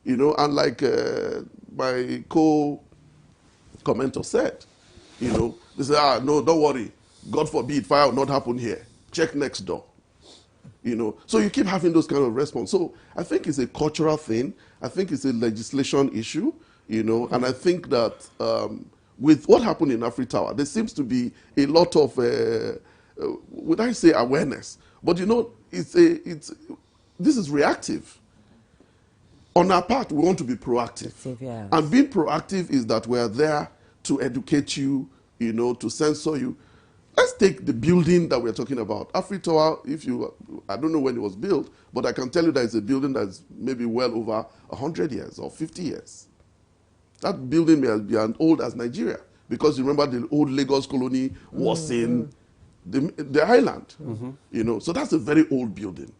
S5: And like my co-commenter said, they say, no, don't worry. God forbid, fire will not happen here. Check next door. So you keep having those kind of response. So I think it's a cultural thing. I think it's a legislation issue, and I think that with what happened in Afri Tower, there seems to be a lot of, would I say awareness? But this is reactive. On our part, we want to be proactive.
S2: Yes.
S5: And being proactive is that we're there to educate you, to censor you. Let's take the building that we're talking about. Afri Tower, I don't know when it was built, but I can tell you that it's a building that's maybe well over 100 years or 50 years. That building may be as old as Nigeria, because you remember the old Lagos colony was in the island. So that's a very old building.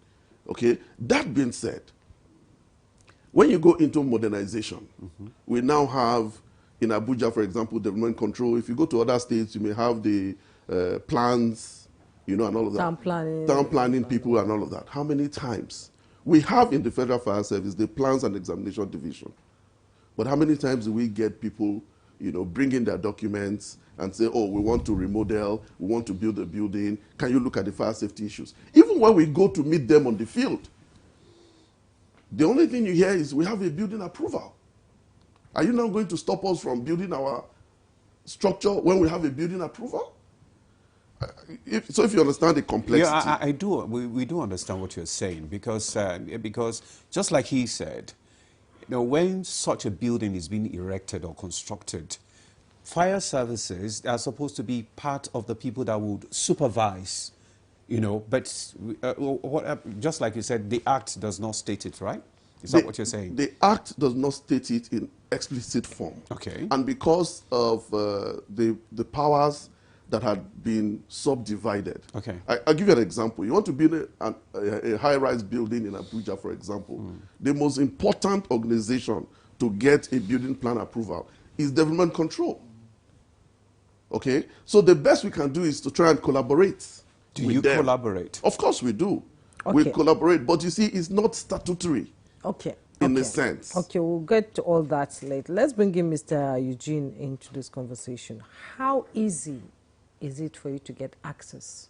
S5: Okay. That being said, when you go into modernization, we now have in Abuja, for example, development control. If you go to other states, you may have the plans, and all of that. Town planning people and all of that. How many times? We have in the Federal Fire Service the Plans and Examination Division. But how many times do we get people, bring in their documents and say, oh, we want to remodel, we want to build a building, can you look at the fire safety issues? Even when we go to meet them on the field, the only thing you hear is we have a building approval. Are you now going to stop us from building our structure when we have a building approval? If you understand the complexity.
S3: Yeah, I do. We do understand what you're saying, because just like he said, when such a building is being erected or constructed, fire services are supposed to be part of the people that would supervise, but just like you said, the Act does not state it, right? Is that what you're saying?
S5: The Act does not state it in explicit form. Okay. And because of the powers that had been subdivided. Okay. I'll give you an example. You want to build a high-rise building in Abuja, for example. The most important organization to get a building plan approval is development control. Okay? So the best we can do is to try and collaborate.
S3: Do you collaborate?
S5: Of course we do. Okay. We collaborate, but you see, it's not statutory.
S2: Okay.
S5: In a sense.
S2: Okay, we'll get to all that later. Let's bring in Mr. Eugene into this conversation. How easy is it for you to get access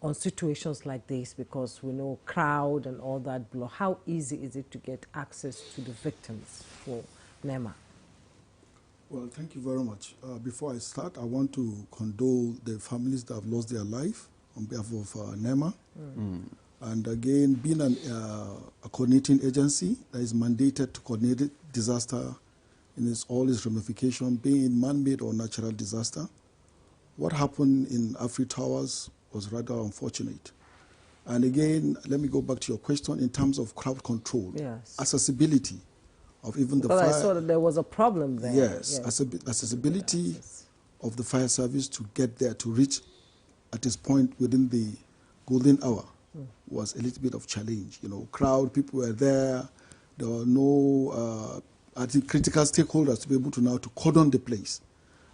S2: on situations like this? Because we know crowd and all that. How easy is it to get access to the victims for NEMA?
S6: Well, thank you very much. Before I start, I want to condole the families that have lost their life on behalf of NEMA. And again, being a coordinating agency that is mandated to coordinate disaster in all its ramifications, being man-made or natural disaster, what happened in Afri Towers was rather unfortunate. And again, let me go back to your question in terms of crowd control.
S2: Yes.
S6: Accessibility of even the
S2: because
S6: fire.
S2: I saw that there was a problem there.
S6: Yes, accessibility of the fire service to get there, to reach at this point within the golden hour was a little bit of challenge. You know, crowd, people were there. There were no, I think, critical stakeholders to be able to now to cordon the place.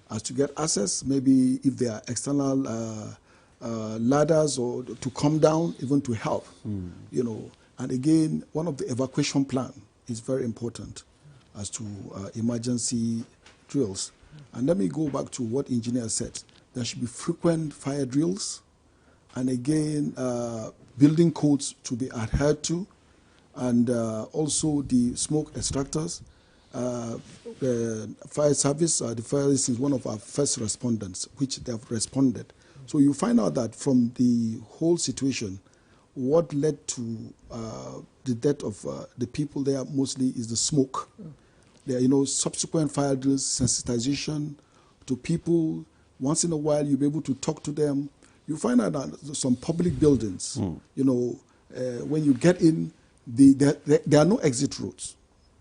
S6: As to get access, maybe if there are external ladders or to come down, even to help, you know. And again, one of the evacuation plan is very important as to emergency drills. And let me go back to what engineer said. There should be frequent fire drills, and again, building codes to be adhered to, and also the smoke extractors. The fire service, the fire service is one of our first respondents, which they have responded. So you find out that from the whole situation, what led to the death of the people there mostly is the smoke. There, you know, subsequent fire drills, sensitization to people. Once in a while, you'll be able to talk to them. You find out that some public buildings, you know, when you get in, there are no exit routes.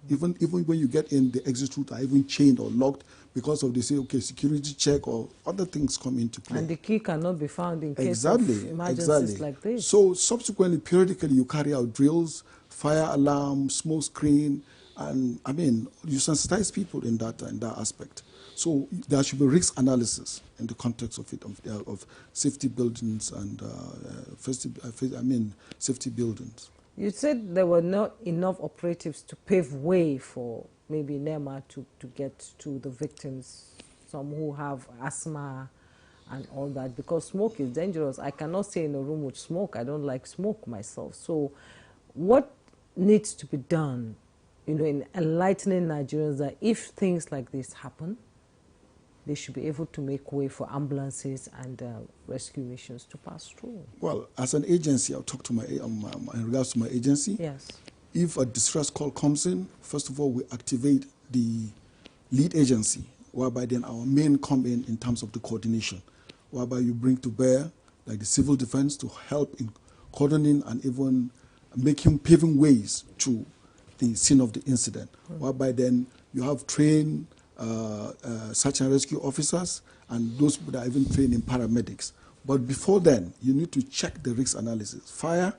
S6: Even when you get in, the exit routes are even chained or locked because of, they say, okay, security check or other things come into play.
S2: And the key cannot be found in case of emergencies like this.
S6: So subsequently, periodically, you carry out drills, fire alarm, smoke screen, and I mean, you sensitize people in that aspect. So there should be risk analysis in the context of it, of safety buildings and safety buildings.
S2: You said there were not enough operatives to pave way for maybe NEMA to get to the victims, some who have asthma and all that, because smoke is dangerous. I cannot stay in a room with smoke. I don't like smoke myself. So what needs to be done, you know, in enlightening Nigerians that if things like this happen, they should be able to make way for ambulances and rescue missions to pass through? Well,
S6: as an agency, I'll talk to my, in regards to my agency.
S2: Yes.
S6: If a distress call comes in, first of all, we activate the lead agency, whereby then our men come in terms of the coordination, whereby you bring to bear, like the civil defense, to help in cordoning and even paving ways to the scene of the incident, whereby then you have trained search and rescue officers and those that are even trained in paramedics. But before then, you need to check the risk analysis. Fire,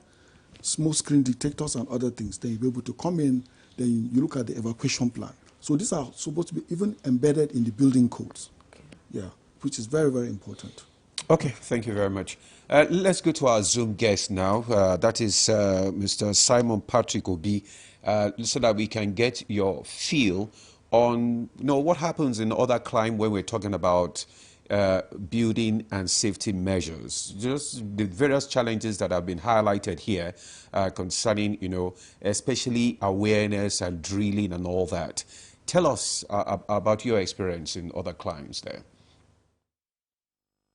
S6: smoke screen detectors and other things. Then you'll be able to come in, then you look at the evacuation plan. So these are supposed to be even embedded in the building codes. Okay. Yeah, which is very, very important.
S3: Okay, thank you very much. Let's go to our Zoom guest now. That is Mr. Simon Patrick Obi, so that we can get your feel on, you know, what happens in other crime when we're talking about building and safety measures. Just the various challenges that have been highlighted here concerning, you know, especially awareness and drilling and all that. Tell us about your experience in other crimes there.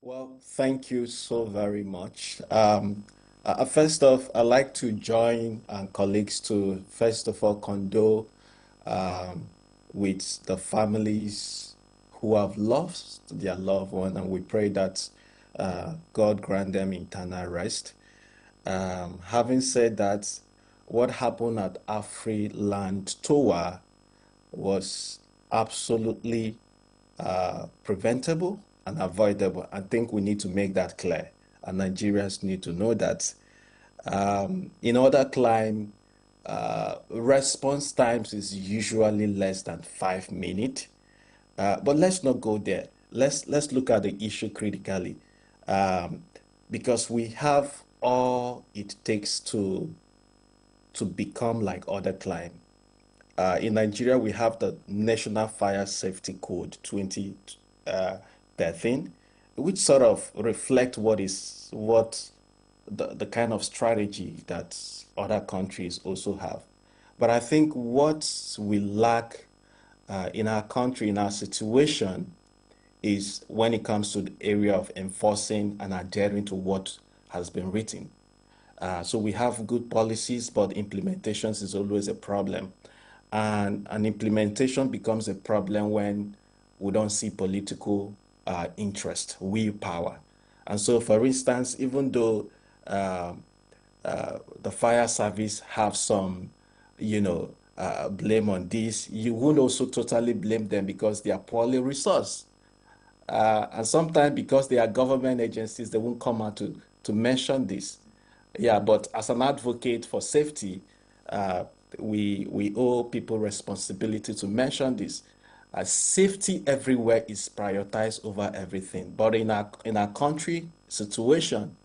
S4: Well, thank you so very much. First off, I'd like to join colleagues to, first of all, condole with the families who have lost their loved one, and we pray that God grant them eternal rest. Having said that, what happened at Afriland Tower was absolutely preventable and avoidable. I think we need to make that clear, and Nigerians need to know that. In other crime, response times is usually less than 5 minutes. But let's not go there. Let's look at the issue critically, because we have all it takes to become like other crime. In Nigeria, we have the National Fire Safety Code 2013, which sort of reflect what the kind of strategy that other countries also have. But I think what we lack in our country, in our situation, is when it comes to the area of enforcing and adhering to what has been written. So we have good policies, but implementations is always a problem. And an implementation becomes a problem when we don't see political interest, willpower. And so, for instance, even though the fire service have some, blame on this, you won't also totally blame them because they are poorly resourced. And sometimes because they are government agencies, they won't come out to mention this. Yeah, but as an advocate for safety, we owe people responsibility to mention this. Safety everywhere is prioritized over everything. But in our country situation,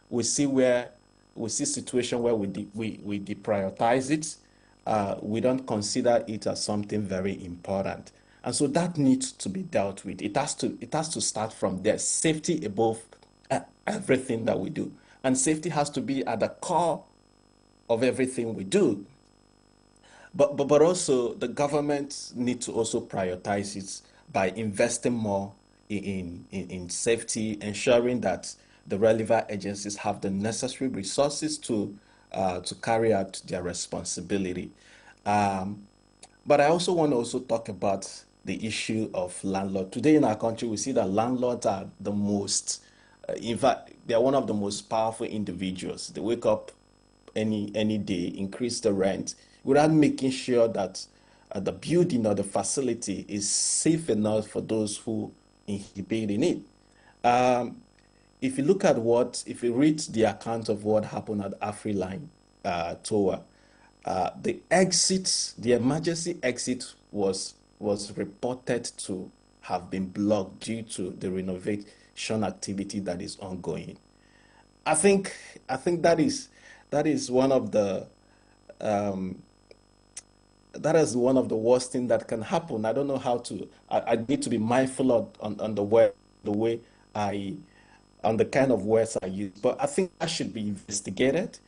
S4: we see situation where we deprioritize it. We don't consider it as something very important. And so that needs to be dealt with. It has to start from there. Safety above everything that we do. And safety has to be at the core of everything we do. But also the government needs to also prioritize it by investing more in safety, ensuring that the relevant agencies have the necessary resources to carry out their responsibility. But I also want to also talk about the issue of landlord. Today in our country, we see that landlords are the most, in fact, they are one of the most powerful individuals. They wake up any day, increase the rent, without making sure that the building or the facility is safe enough for those who inhabit in it. If you look at if you read the account of what happened at AfriLine Tower, the emergency exit was reported to have been blocked due to the renovation activity that is ongoing. I think that is one of the worst things that can happen. I don't know how to. I need to be mindful on the kind of words I use. But I think that should be investigated.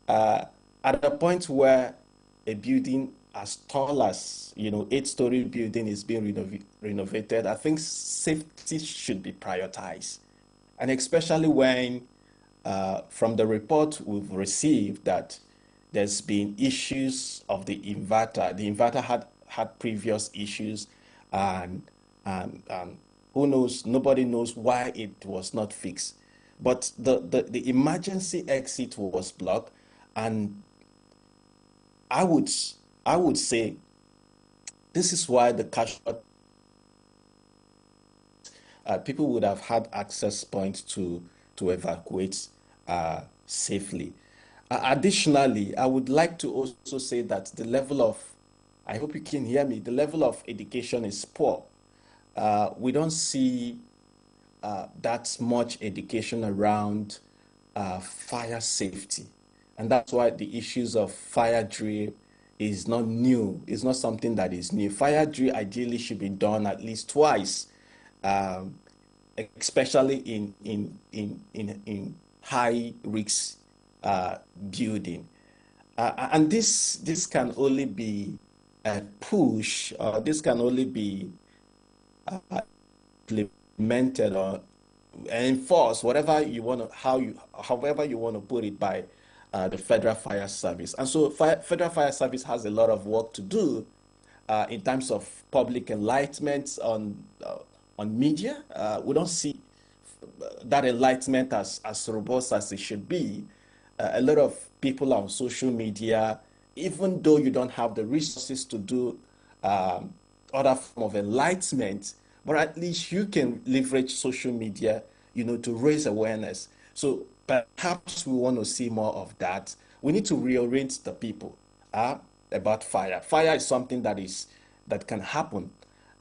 S4: At a point where a building as tall as 8-story building is being renovated, I think safety should be prioritized, and especially when from the report we've received that there's been issues of the inverter. The inverter had previous issues, and who knows? Nobody knows why it was not fixed. But the emergency exit was blocked, and I would say this is why the casualty people would have had access points to evacuate safely. Additionally, I would like to also say that the level of, I hope you can hear me, the level of education is poor. We don't see that much education around fire safety. And that's why the issues of fire drill is not new. It's not something that is new. Fire drill ideally should be done at least twice, especially in high risk building. And this can only be a push, this can only be implemented or enforced, however you want to put it, by the Federal Fire Service. And so Federal Fire Service has a lot of work to do in terms of public enlightenment on media. We don't see that enlightenment as robust as it should be. A lot of people on social media, even though you don't have the resources to do other form of enlightenment, but at least you can leverage social media, to raise awareness. So perhaps we want to see more of that. We need to reorient the people about fire. Fire is something that can happen.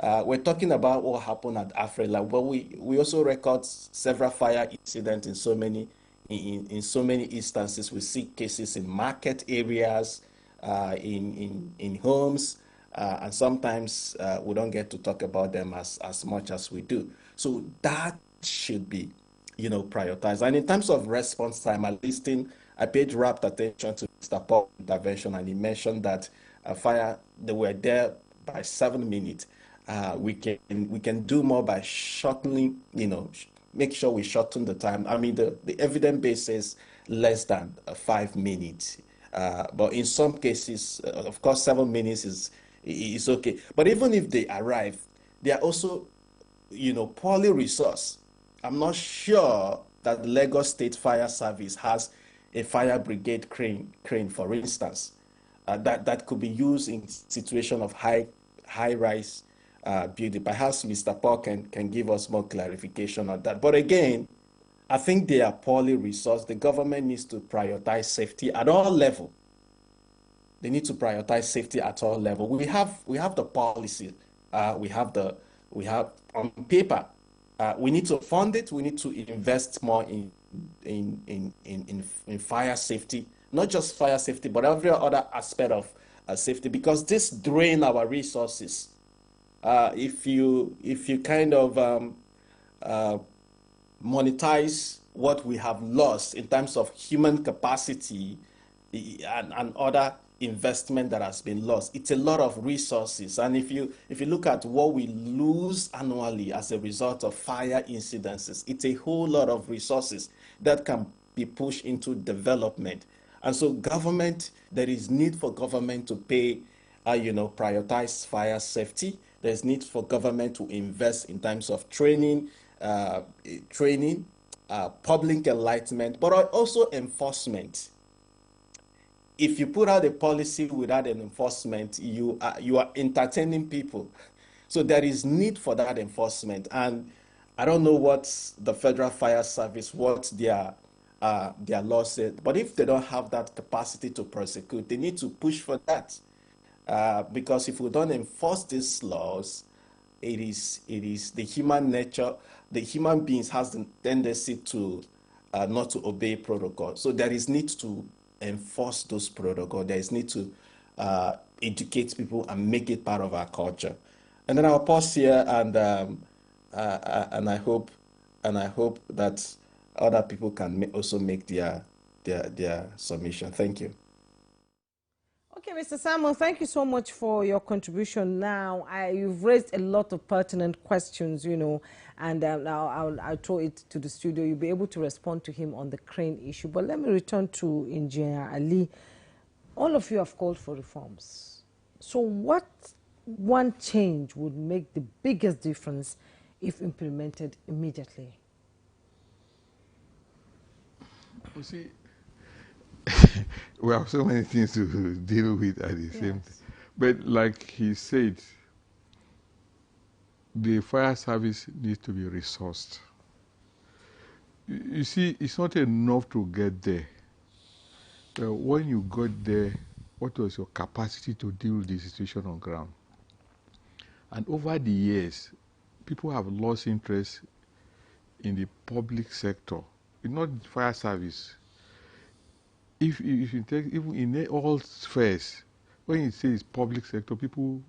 S4: We're talking about what happened at AfriLine, but we also record several fire incidents in so many instances. We see cases in market areas, in homes, and sometimes we don't get to talk about them as much as we do. So that should be, prioritized. And in terms of response time, I paid rapt attention to Mr. Paul's intervention, and he mentioned that they were there by 7 minutes. We can do more by shortening, make sure we shorten the time. I mean, the evidence base is less than 5 minutes. But in some cases, of course, 7 minutes is okay. But even if they arrive, they are also, poorly resourced. I'm not sure that the Lagos State Fire Service has a fire brigade crane, for instance, that could be used in situation of high-rise building. Perhaps Mr. Paul can give us more clarification on that. But again, I think they are poorly resourced. The government needs to prioritize safety at all levels. They need to prioritize safety at all levels. We have the policy. We have on paper. We need to fund it. We need to invest more in fire safety, not just fire safety, but every other aspect of safety, because this drains our resources. If you kind of monetize what we have lost in terms of human capacity and other investment that has been lost, it's a lot of resources. And if you look at what we lose annually as a result of fire incidences, it's a whole lot of resources that can be pushed into development. And so government, there is need for government to pay, prioritize fire safety. There's need for government to invest in terms of training, public enlightenment, but also enforcement. If you put out a policy without an enforcement, you are entertaining people. So there is need for that enforcement. And I don't know what the Federal Fire Service, what their law said, but if they don't have that capacity to prosecute, they need to push for that. Because if we don't enforce these laws, it is the human nature. The human beings has the tendency to not to obey protocol. So there is need to enforce those protocols. There is need to educate people and make it part of our culture. And then I'll pause here, and I hope that other people can also make their submission. Thank you.
S2: Okay, Mr. Samuel, thank you so much for your contribution. Now, you've raised a lot of pertinent questions, and now I'll throw it to the studio. You'll be able to respond to him on the crane issue. But let me return to Engineer Ali. All of you have called for reforms. So what one change would make the biggest difference if implemented immediately?
S1: You see, we have so many things to deal with at the same time. But like he said, the fire service needs to be resourced. You see, it's not enough to get there. But when you got there, what was your capacity to deal with the situation on ground? And over the years, people have lost interest in the public sector, not fire service. If you take, even in all spheres, when you say it's public sector, people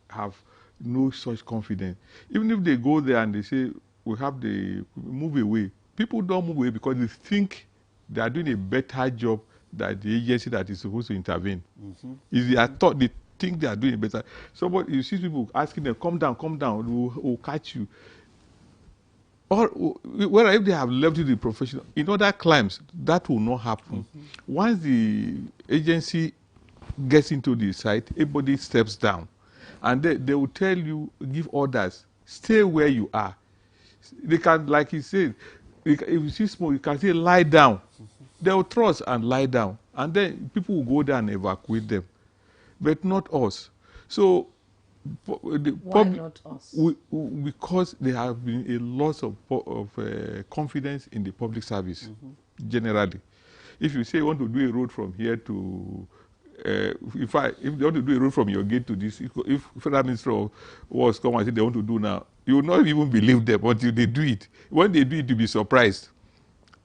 S1: have no such confidence. Even if they go there and they say, we have the move away, people don't move away because they think they are doing a better job than the agency that is supposed to intervene. If they are thought, they think they are doing better. Somebody, you see people asking them, come down, we'll catch you. Or well, if they have left the profession, in other climes, that will not happen. Once the agency gets into the site, everybody steps down. And they will tell you, give orders, stay where you are. They can, like he said, if you see smoke, you can say, lie down. They will trust and lie down. And then people will go there and evacuate them. But not us. So,
S2: why not us?
S1: Because there have been a loss of confidence in the public service, generally. If you say you want to do a road from here to, if you want to do a road from your gate to this, if Federal Minister of Works come and say they want to do now, you will not even believe them until they do it. When they do it, you'll be surprised.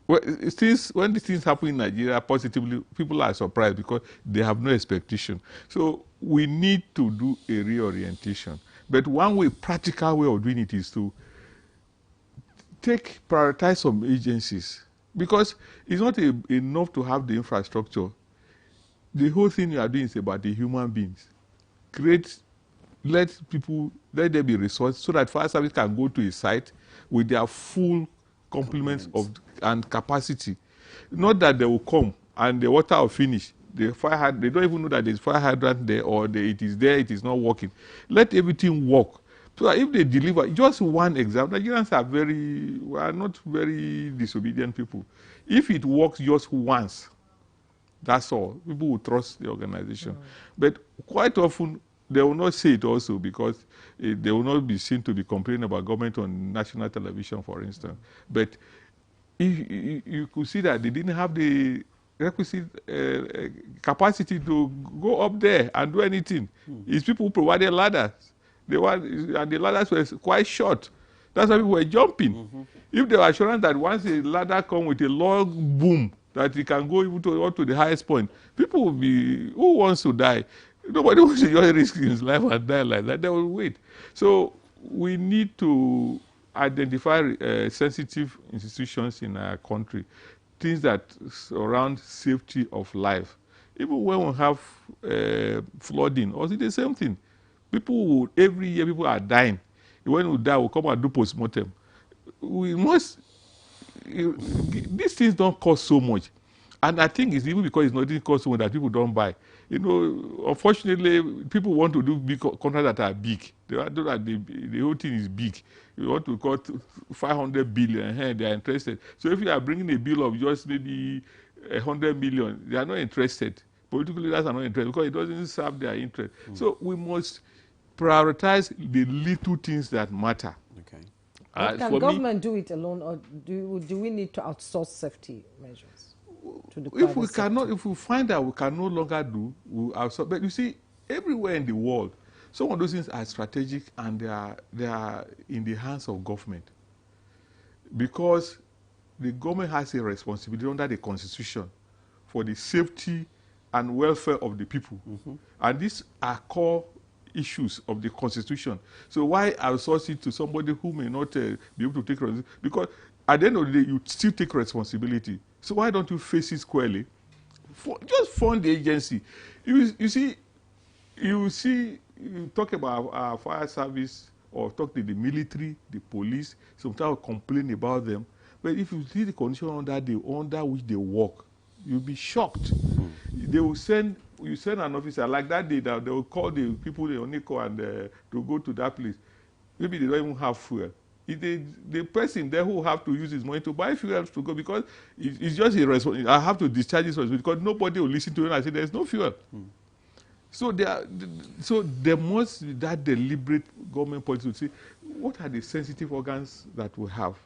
S1: When these things happen in Nigeria positively, people are surprised because they have no expectation. So we need to do a reorientation. But one way, practical way of doing it is to prioritize some agencies, because it's not enough to have the infrastructure. The whole thing you are doing is about the human beings. Let there be resources so that fire service can go to a site with their full complements and capacity. Not that they will come and the water will finish. They don't even know that there's fire hydrant there, or it is there, it is not working. Let everything work. So that if they deliver, just one example, Nigerians are not very disobedient people. If it works just once, that's all. People will trust the organization. But quite often, they will not say it also because they will not be seen to be complaining about government on national television, for instance. But if you could see that they didn't have the requisite capacity to go up there and do anything. It's people who provided ladders. And the ladders were quite short. That's why people were jumping. If there was assurance that once a ladder comes with a log boom, that it can go even up to the highest point, people will be, who wants to die? Nobody wants to just risk his life and die like that. They will wait. So we need to identify sensitive institutions in our country, things that surround safety of life. Even when we have flooding, also the same thing. People would, every year people are dying. When we die, we'll come and do postmortem. We must, these things don't cost so much. And I think it's even because it's not didn't cost so much that people don't buy. You know, unfortunately, people want to do big contracts that are big. They want to that the whole thing is big. You want to cut 500 billion, and they are interested. So if you are bringing a bill of just maybe 100 million, they are not interested. Political leaders are not interested because it doesn't serve their interest. So we must prioritize the little things that matter.
S3: Okay.
S2: Can government do it alone, or do we need to outsource safety measures to the
S1: If we
S2: sector?
S1: cannot, if we find that we can no longer do, we'll outsource. But you see, everywhere in the world, some of those things are strategic and they are in the hands of government, because the government has a responsibility under the Constitution for the safety and welfare of the people, and these are core issues of the Constitution. So why outsource it to somebody who may not be able to take responsibility? Because at the end of the day, you still take responsibility. So why don't you face it squarely? Just fund the agency. You see, you talk about our fire service or talk to the military, the police, sometimes complain about them. But if you see the condition under which they work, you'll be shocked. They will send an officer like that day that they will call the people they only call and to go to that place. Maybe they don't even have fuel. The person there who have to use his money to buy fuel to go, because it's just irresponsible. I have to discharge this responsibility because nobody will listen to it and say there's no fuel. So there must be that deliberate government policy to say what are the sensitive organs that we have: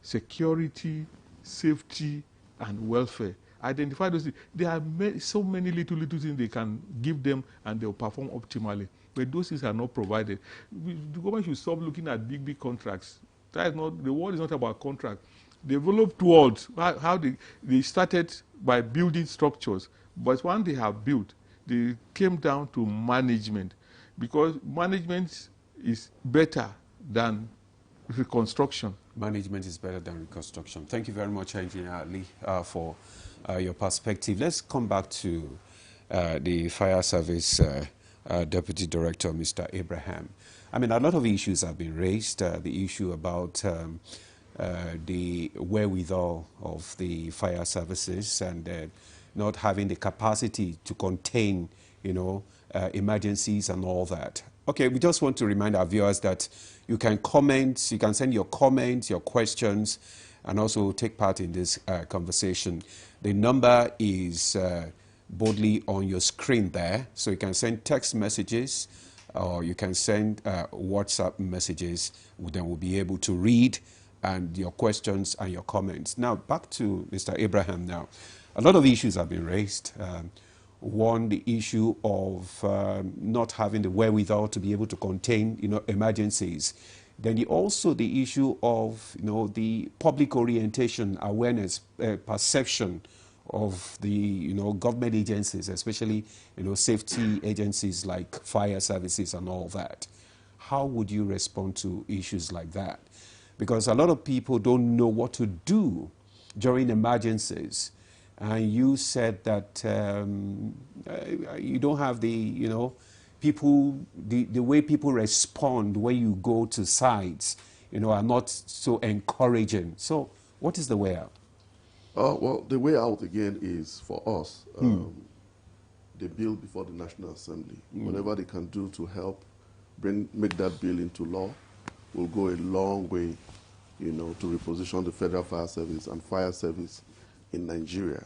S1: security, safety, and welfare. Identify those things. There are so many little things they can give them and they'll perform optimally. But those things are not provided. The government should stop looking at big contracts. That is not, the world is not about contract. Developed world, how they started by building structures. But when they have built, they came down to management, because management is better than reconstruction.
S3: Management is better than reconstruction. Thank you very much, Engineer Ali, for your perspective. Let's come back to the Fire Service Deputy Director, Mr. Abraham. I mean, a lot of issues have been raised. The issue about the wherewithal of the fire services and not having the capacity to contain, emergencies and all that. Okay, we just want to remind our viewers that you can comment, you can send your comments, your questions, and also take part in this conversation. The number is boldly on your screen there, so you can send text messages or you can send WhatsApp messages. Then we'll be able to read and your questions and your comments. Now, back to Mr. Abraham now. A lot of issues have been raised. One, the issue of not having the wherewithal to be able to contain, emergencies. Then also the issue of, the public orientation, awareness, perception of the, government agencies, especially, safety agencies like fire services and all that. How would you respond to issues like that? Because a lot of people don't know what to do during emergencies. And you said that you don't have the, people, the way people respond when you go to sites, are not so encouraging. So what is the way out?
S5: Well, the way out, again, is for us, the bill before the National Assembly. Whatever they can do to help make that bill into law will go a long way, to reposition the Federal Fire Service and fire service in Nigeria.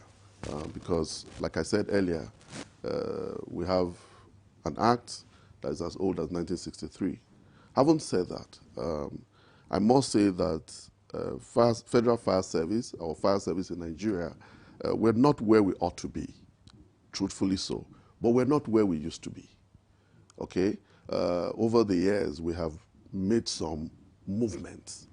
S5: Because, like I said earlier, we have an act that is as old as 1963. Having said that, I must say that Federal Fire Service or fire service in Nigeria, we're not where we ought to be, truthfully so, but we're not where we used to be, okay? Over the years, we have made some movements,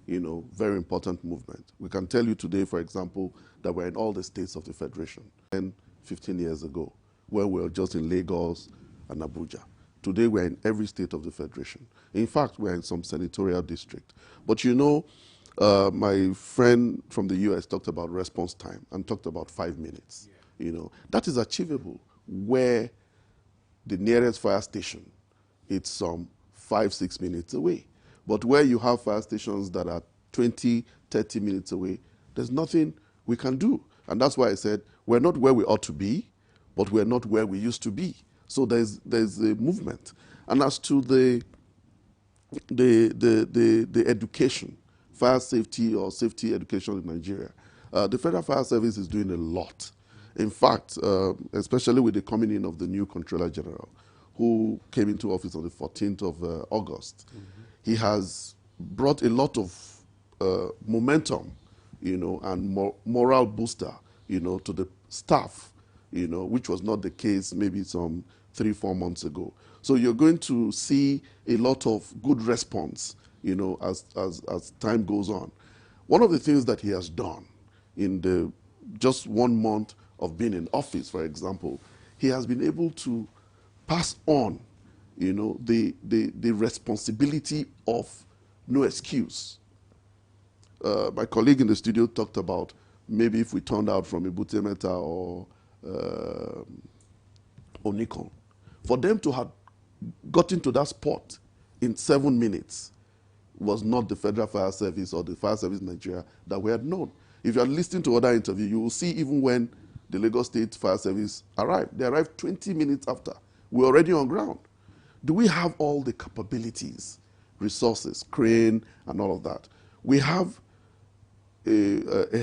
S5: you know, very important movement. We can tell you today, for example, that we're in all the states of the Federation. 15 years ago, where we were just in Lagos and Abuja. Today, we're in every state of the Federation. In fact, we're in some senatorial district. But you know, my friend from the US talked about response time and talked about 5 minutes. Yeah. You know, that is achievable where the nearest fire station, it's some 5-6 minutes away. But where you have fire stations that are 20-30 minutes away, there's nothing we can do. And that's why I said, we're not where we ought to be, but we're not where we used to be. So there's a movement. And as to the education, fire safety or safety education in Nigeria, the Federal Fire Service is doing a lot. In fact, especially with the coming in of the new Controller General, who came into office on the 14th of August, he has brought a lot of momentum, you know, and moral booster, you know, to the staff, you know, which was not the case maybe some 3-4 months ago. So you're going to see a lot of good response, you know, as time goes on. One of the things that he has done in the just 1 month of being in office, for example, he has been able to pass on, you know, the responsibility of no excuse. My colleague in the studio talked about maybe if we turned out from Ebute Metta or Onikon, for them to have gotten to that spot in 7 minutes was not the Federal Fire Service or the Fire Service in Nigeria that we had known. If you are listening to other interviews, you will see even when the Lagos State Fire Service arrived, they arrived 20 minutes after. We're already on ground. Do we have all the capabilities, resources, crane, and all of that? We have a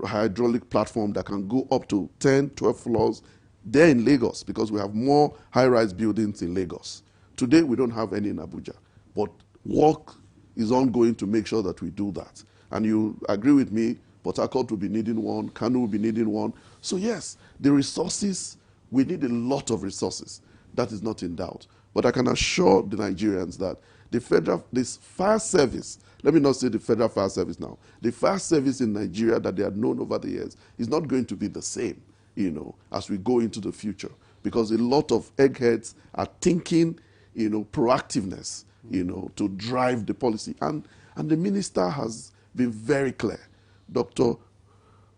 S5: hydraulic platform that can go up to 10, 12 floors there in Lagos because we have more high-rise buildings in Lagos. Today, we don't have any in Abuja, but work is ongoing to make sure that we do that. And you agree with me, Port Harcourt will be needing one, Kano will be needing one. So yes, the resources, we need a lot of resources. That is not in doubt. But I can assure the Nigerians that this fire service, let me not say the Federal Fire Service now, the fire service in Nigeria that they have known over the years is not going to be the same, you know, as we go into the future. Because a lot of eggheads are thinking, you know, proactiveness, you know, to drive the policy. And the minister has been very clear. Dr.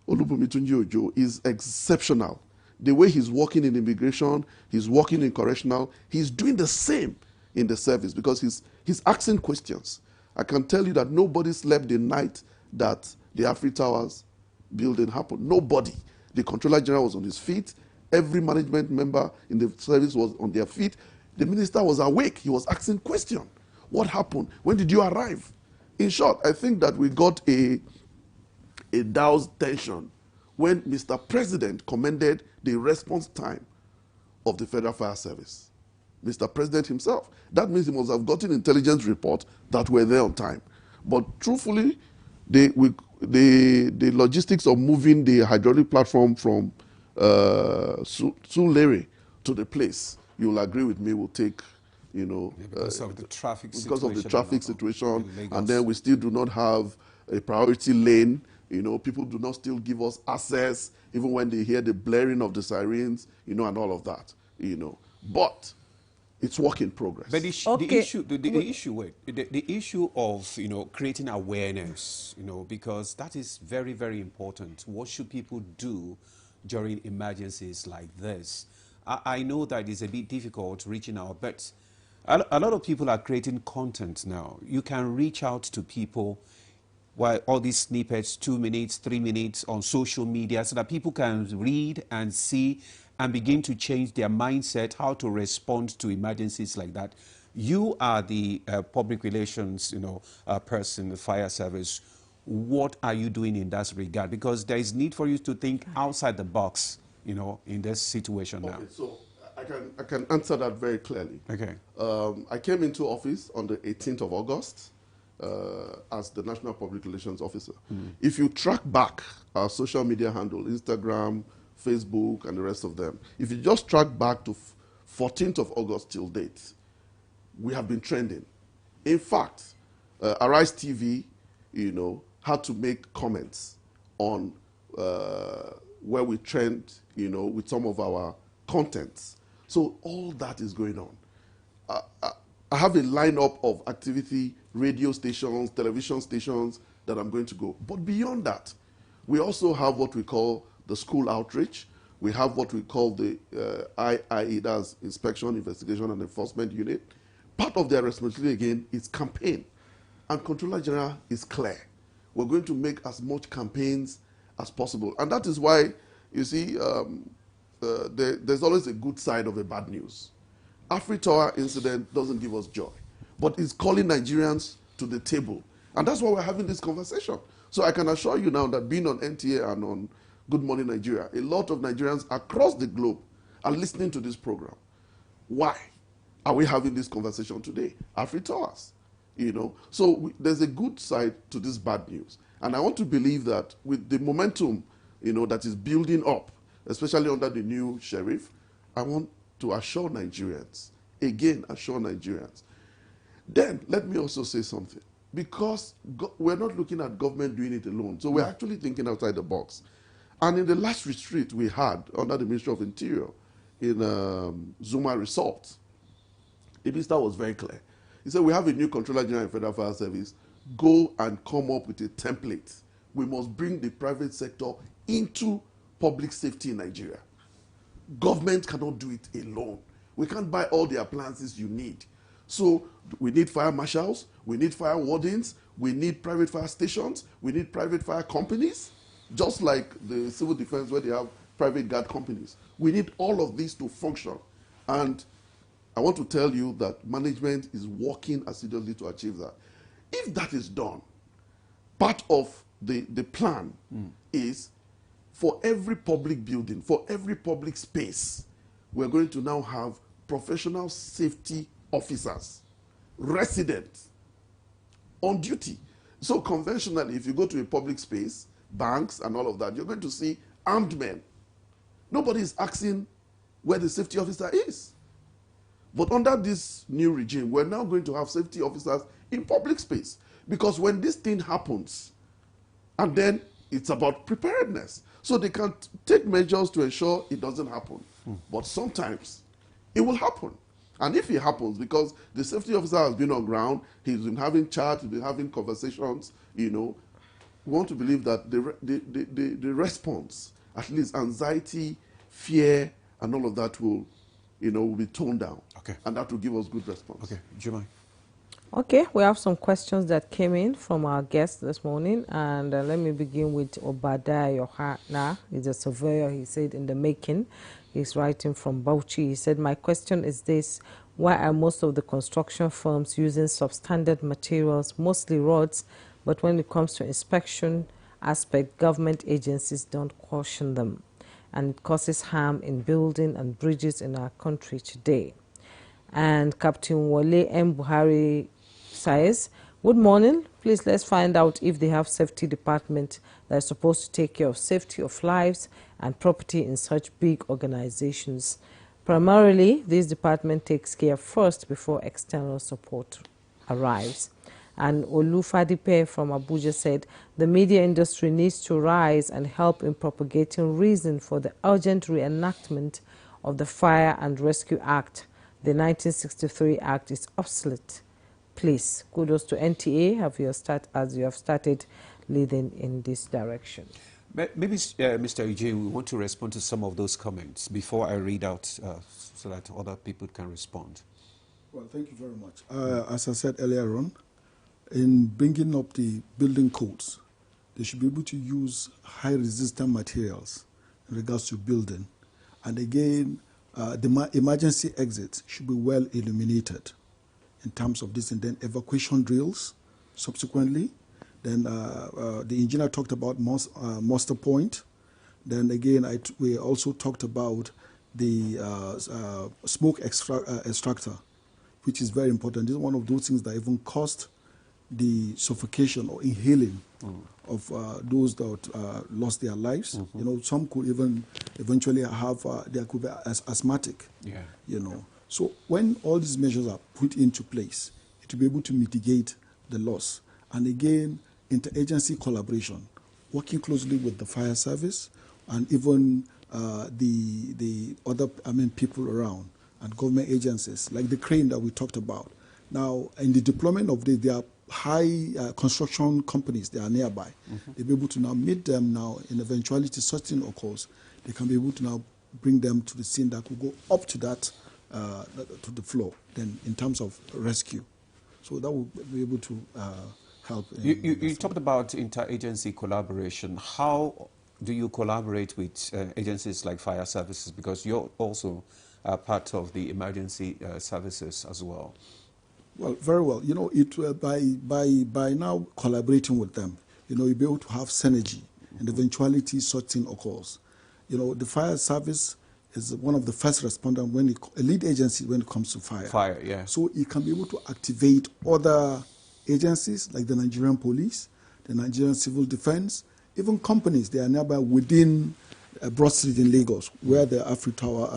S5: Olubunmi Tunji Ojo is exceptional. The way he's working in immigration, he's working in correctional, he's doing the same in the service because he's asking questions. I can tell you that nobody slept the night that the Afri Towers building happened. Nobody. The Controller General was on his feet. Every management member in the service was on their feet. The minister was awake. He was asking questions. What happened? When did you arrive? In short, I think that we got a doused tension when Mr. President commended the response time of the Federal Fire Service. Mr. President himself. That means he must have gotten intelligence reports that were there on time. But truthfully, the logistics of moving the hydraulic platform from Sulere to the place, you'll agree with me, will take, you know,
S3: because of the traffic
S5: situation, and then we still do not have a priority lane. You know, people do not still give us access, even when they hear the blaring of the sirens, you know, and all of that, you know. But it's work in progress.
S3: But the issue of, you know, creating awareness, you know, because that is very, very important. What should people do during emergencies like this? I know that it's a bit difficult reaching out, but a lot of people are creating content now. You can reach out to people while all these snippets, 2 minutes, 3 minutes on social media so that people can read and see and begin to change their mindset, how to respond to emergencies like that. You are the public relations, you know, person, the fire service. What are you doing in that regard? Because there is need for you to think outside the box, you know, in this situation now.
S5: So I can answer that very clearly.
S3: Okay.
S5: I came into office on the 18th of August as the National Public Relations Officer. If you track back our social media handle, Instagram, Facebook, and the rest of them, if you just track back to 14th of August till date, we have been trending. In fact, Arise TV, had to make comments on where we trend, with some of our contents. So all that is going on. I have a lineup of activity, radio stations, television stations that I'm going to go. But beyond that, we also have what we call the school outreach. We have what we call the IIE, that's Inspection, Investigation, and Enforcement Unit. Part of their responsibility, again, is campaign. And Controller General is clear. We're going to make as much campaigns as possible. And that is why, you see, there's always a good side of a bad news. AfriTower incident doesn't give us joy, but it's calling Nigerians to the table. And that's why we're having this conversation. So I can assure you now that being on NTA and on Good Morning Nigeria, a lot of Nigerians across the globe are listening to this program. Why are we having this conversation today? AfriTowers, So there's a good side to this bad news. And I want to believe that with the momentum, that is building up, especially under the new sheriff, I want to assure Nigerians, again, assure Nigerians. Then, let me also say something. Because we're not looking at government doing it alone, so we're actually thinking outside the box. And in the last retreat we had under the Ministry of Interior in Zuma Resort, the minister was very clear. He said, we have a new Controller General in Federal Fire Service. Go and come up with a template. We must bring the private sector into public safety in Nigeria. Government cannot do it alone. We can't buy all the appliances you need. So we need fire marshals, we need fire wardens, we need private fire stations, we need private fire companies, just like the civil defense where they have private guard companies. We need all of these to function. And I want to tell you that management is working assiduously to achieve that. If that is done, part of the plan is for every public building, for every public space, we're going to now have professional safety officers, residents, on duty. So conventionally, if you go to a public space, banks and all of that, you're going to see armed men. Nobody is asking where the safety officer is. But under this new regime, we're now going to have safety officers in public space. Because when this thing happens, and then it's about preparedness. So they can take measures to ensure it doesn't happen. But sometimes it will happen. And if it happens, because the safety officer has been on ground, he's been having chats, he's been having conversations, we want to believe that the response, at least anxiety, fear, and all of that will be toned down. Okay. And that will give us good response.
S3: Okay. Jumai.
S2: Okay, we have some questions that came in from our guests this morning, and let me begin with Obadiah Yohana. He's a surveyor, he said, in the making. He's writing from Bauchi. He said, my question is this: why are most of the construction firms using substandard materials, mostly rods, but when it comes to inspection aspect, government agencies don't caution them, and it causes harm in building and bridges in our country today? And Captain Wale M. Buhari says, good morning, please let's find out if they have safety department that is supposed to take care of safety of lives and property in such big organizations. Primarily, this department takes care first before external support arrives. And Olufadipe from Abuja said, the media industry needs to rise and help in propagating reason for the urgent reenactment of the Fire and Rescue Act. The 1963 Act is obsolete. Please, kudos to NTA as you have started leading in this direction.
S3: Maybe, Mr. Ije, we want to respond to some of those comments before I read out so that other people can respond.
S6: Well, thank you very much. As I said earlier on, in bringing up the building codes, they should be able to use high-resistant materials in regards to building. And again, the emergency exits should be well illuminated in terms of this, and then evacuation drills subsequently. Then the engineer talked about muster point. Then again, we also talked about the smoke extractor, which is very important. This is one of those things that even caused the suffocation or inhaling of those that lost their lives. You know, some could even eventually have, they could be asthmatic.
S3: Yeah.
S6: You know, so when all these measures are put into place, it will be able to mitigate the loss. And again, interagency collaboration, working closely with the fire service and even the other, people around and government agencies, like the crane that we talked about. Now, in the deployment of there are high construction companies that are nearby. They'll be able to now meet them now in eventuality such thing occurs. They can be able to now bring them to the scene that could go up to that, to the floor, then in terms of rescue. So that will be able to help.
S3: You talked about interagency collaboration. How do you collaborate with agencies like fire services? Because you're also part of the emergency services as well.
S6: Well, very well. You know, by now collaborating with them, you know, you'll be able to have synergy and eventuality such thing occurs. You know, the fire service is one of the first responders when a lead agency when it comes to fire.
S3: Fire, yeah. So
S6: it can be able to activate other agencies like the Nigerian police, the Nigerian civil defense, even companies. They are nearby within Broad Street in Lagos, where the Afri Tower,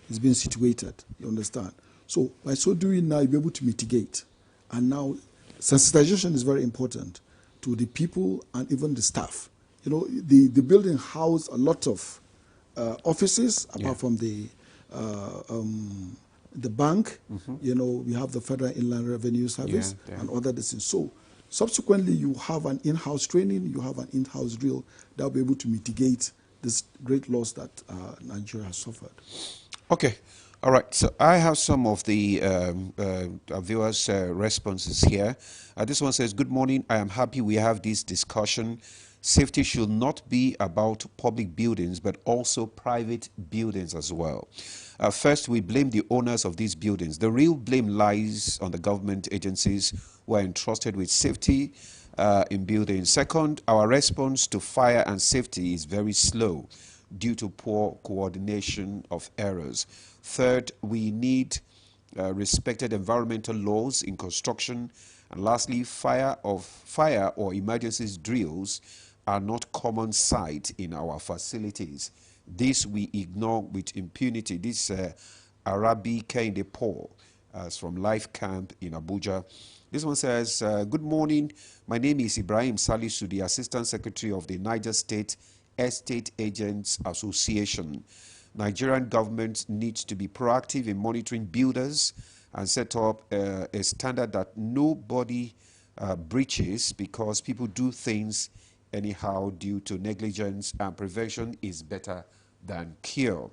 S6: is being situated. You understand? So by so doing now, you'll be able to mitigate. And now sensitization is very important to the people and even the staff. You know, the building housed a lot of offices, apart from the bank. You know, we have the Federal Inland Revenue Service and other things. So subsequently, you have an in-house training, you have an in-house drill that will be able to mitigate this great loss that Nigeria has suffered.
S3: Okay. All right, so I have some of the viewers' responses here. This one says, good morning, I am happy we have this discussion. Safety should not be about public buildings, but also private buildings as well. First, we blame the owners of these buildings. The real blame lies on the government agencies who are entrusted with safety in buildings. Second, our response to fire and safety is very slow due to poor coordination of errors. Third, we need respected environmental laws in construction. And lastly, fire or emergencies drills are not common sight in our facilities. This we ignore with impunity. This Arabi Kende Paul from Life Camp in Abuja. This one says, good morning. My name is Ibrahim Salisu, the Assistant Secretary of the Niger State Estate Agents Association. Nigerian government needs to be proactive in monitoring builders and set up a standard that nobody breaches, because people do things anyhow due to negligence, and prevention is better than cure.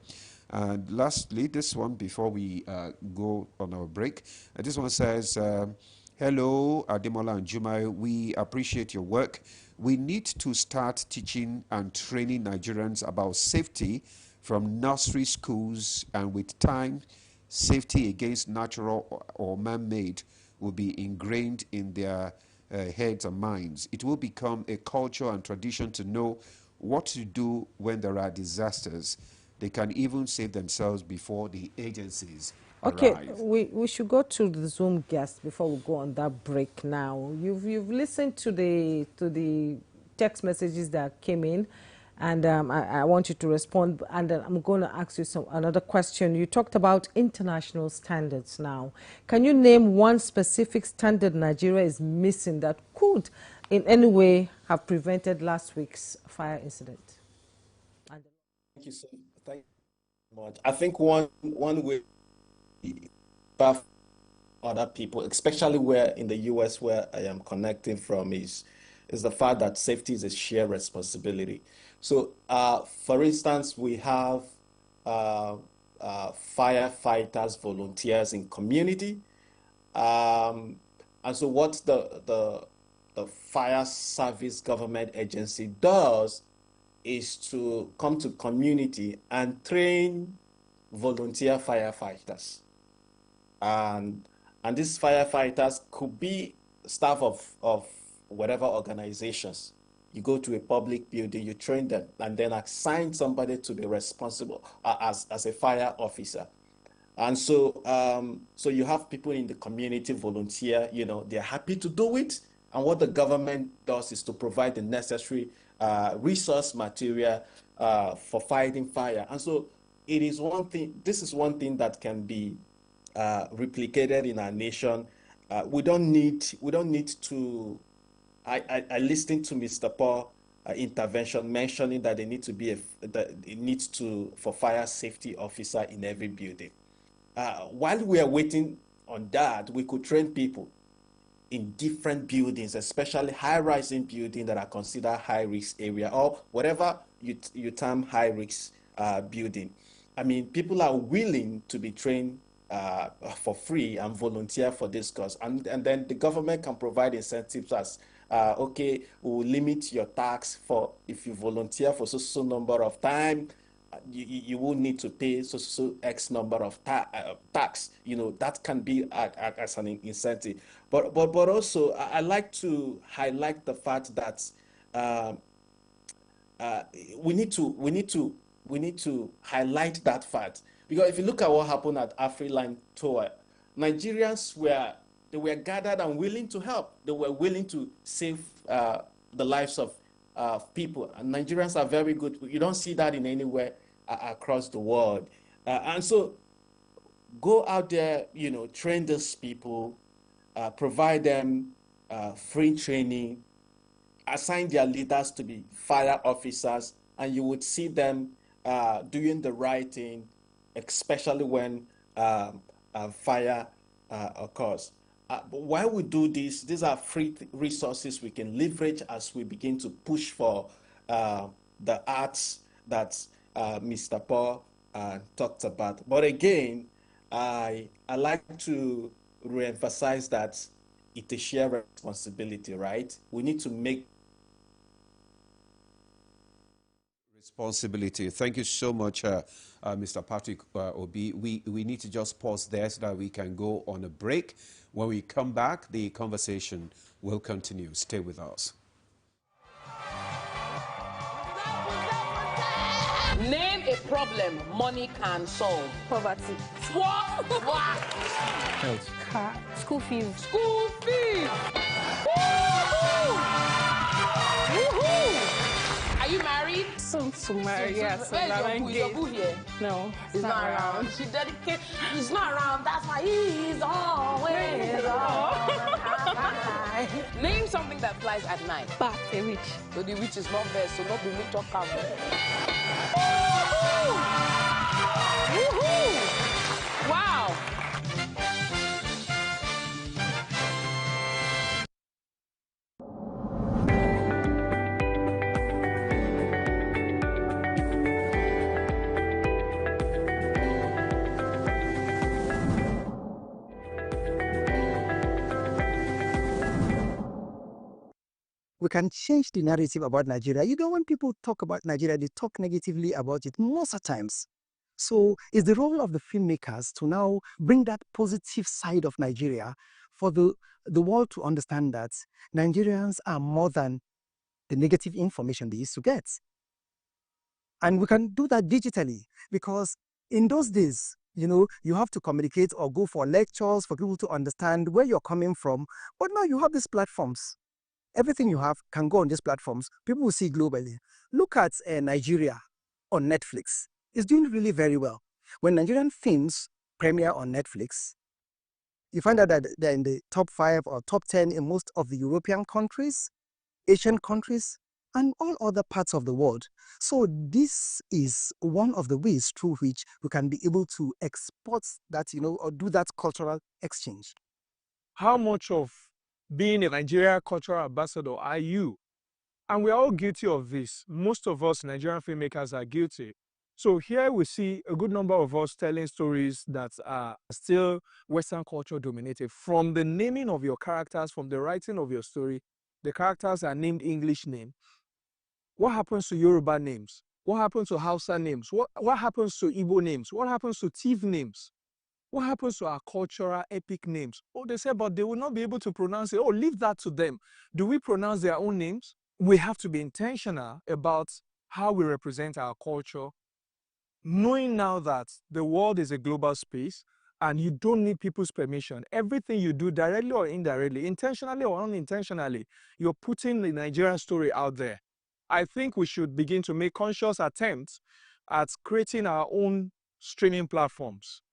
S3: And lastly, this one before we go on our break, this one says, hello, Ademola and Jumai, we appreciate your work. We need to start teaching and training Nigerians about safety from nursery schools, and with time, safety against natural or man-made will be ingrained in their heads and minds. It will become a culture and tradition to know what to do when there are disasters. They can even save themselves before the agencies arrive.
S2: We should go to the Zoom guest before we go on that break now. You've listened to the text messages that came in, and I want you to respond, and I'm going to ask you another question. You talked about international standards now. Can you name one specific standard Nigeria is missing that could in any way have prevented last week's fire incident?
S4: Thank you so much. I think one way for other people, especially where in the US where I am connecting from, is the fact that safety is a shared responsibility. So, for instance, we have firefighters, volunteers in community, and so what the fire service government agency does is to come to community and train volunteer firefighters, and these firefighters could be staff of whatever organizations. You go to a public building, you train them, and then assign somebody to be responsible as a fire officer. And so, so you have people in the community volunteer, you know, they're happy to do it. And what the government does is to provide the necessary resource material for fighting fire. And so it is one thing, this is one thing that can be replicated in our nation. We don't need to, I listened to Mr. Paul intervention mentioning that there need to be for fire safety officer in every building. While we are waiting on that, we could train people in different buildings, especially high-rising buildings that are considered high-risk area or whatever you term high-risk building. I mean, people are willing to be trained for free and volunteer for this cause. And then the government can provide incentives as, okay, we'll limit your tax for if you volunteer for so number of time, you will need to pay so X number of tax. You know, that can be as an incentive. But also, I like to highlight the fact that we need to highlight that fact, because if you look at what happened at AfriLine Tour, Nigerians were gathered and willing to help. They were willing to save the lives of people. And Nigerians are very good. You don't see that in anywhere across the world. And so go out there, you know, train these people, provide them free training, assign their leaders to be fire officers, and you would see them doing the right thing, especially when fire occurs. But while we do this, these are free resources we can leverage as we begin to push for the arts that Mr. Paul talked about. But again, I like to reemphasize that it's a shared responsibility, right? We need to make
S3: responsibility. Thank you so much, Mr. Patrick Obi. We need to just pause there so that we can go on a break. When we come back, the conversation will continue. Stay with us.
S23: Name a problem money can solve. Poverty. What?
S7: Health. Car. School fees.
S23: School fees. Woohoo! Woohoo! Are you married?
S7: Soon to marry, yes.
S23: Where's your boo here?
S7: No,
S23: he's not around. She dedicated. He's not around. That's why he's always on. Name something that flies at night.
S7: Bat, a witch.
S23: So the witch is not there, so not the witch or come. Woohoo! Wow!
S8: We can change the narrative about Nigeria. You know, when people talk about Nigeria, they talk negatively about it most of the times. So it's the role of the filmmakers to now bring that positive side of Nigeria for the world to understand that Nigerians are more than the negative information they used to get. And we can do that digitally, because in those days, you know, you have to communicate or go for lectures for people to understand where you're coming from. But now you have these platforms. Everything you have can go on these platforms. People will see globally. Look at Nigeria on Netflix. It's doing really very well. When Nigerian films premiere on Netflix, you find out that they're in the top 5 or top 10 in most of the European countries, Asian countries, and all other parts of the world. So this is one of the ways through which we can be able to export that, you know, or do that cultural exchange.
S9: How much of being a Nigeria cultural ambassador are you? And we're all guilty of this. Most of us Nigerian filmmakers are guilty. So here we see a good number of us telling stories that are still Western culture dominated. From the naming of your characters, from the writing of your story, the characters are named English names. What happens to Yoruba names? What happens to Hausa names? What happens to Igbo names? What happens to Tiv names? What happens to our cultural epic names? Oh, they say, but they will not be able to pronounce it. Oh, leave that to them. Do we pronounce their own names? we have to be intentional about how we represent our culture, knowing now that the world is a global space and you don't need people's permission. Everything you do, directly or indirectly, intentionally or unintentionally, you're putting the Nigerian story out there. I think we should begin to make conscious attempts at creating our own streaming platforms.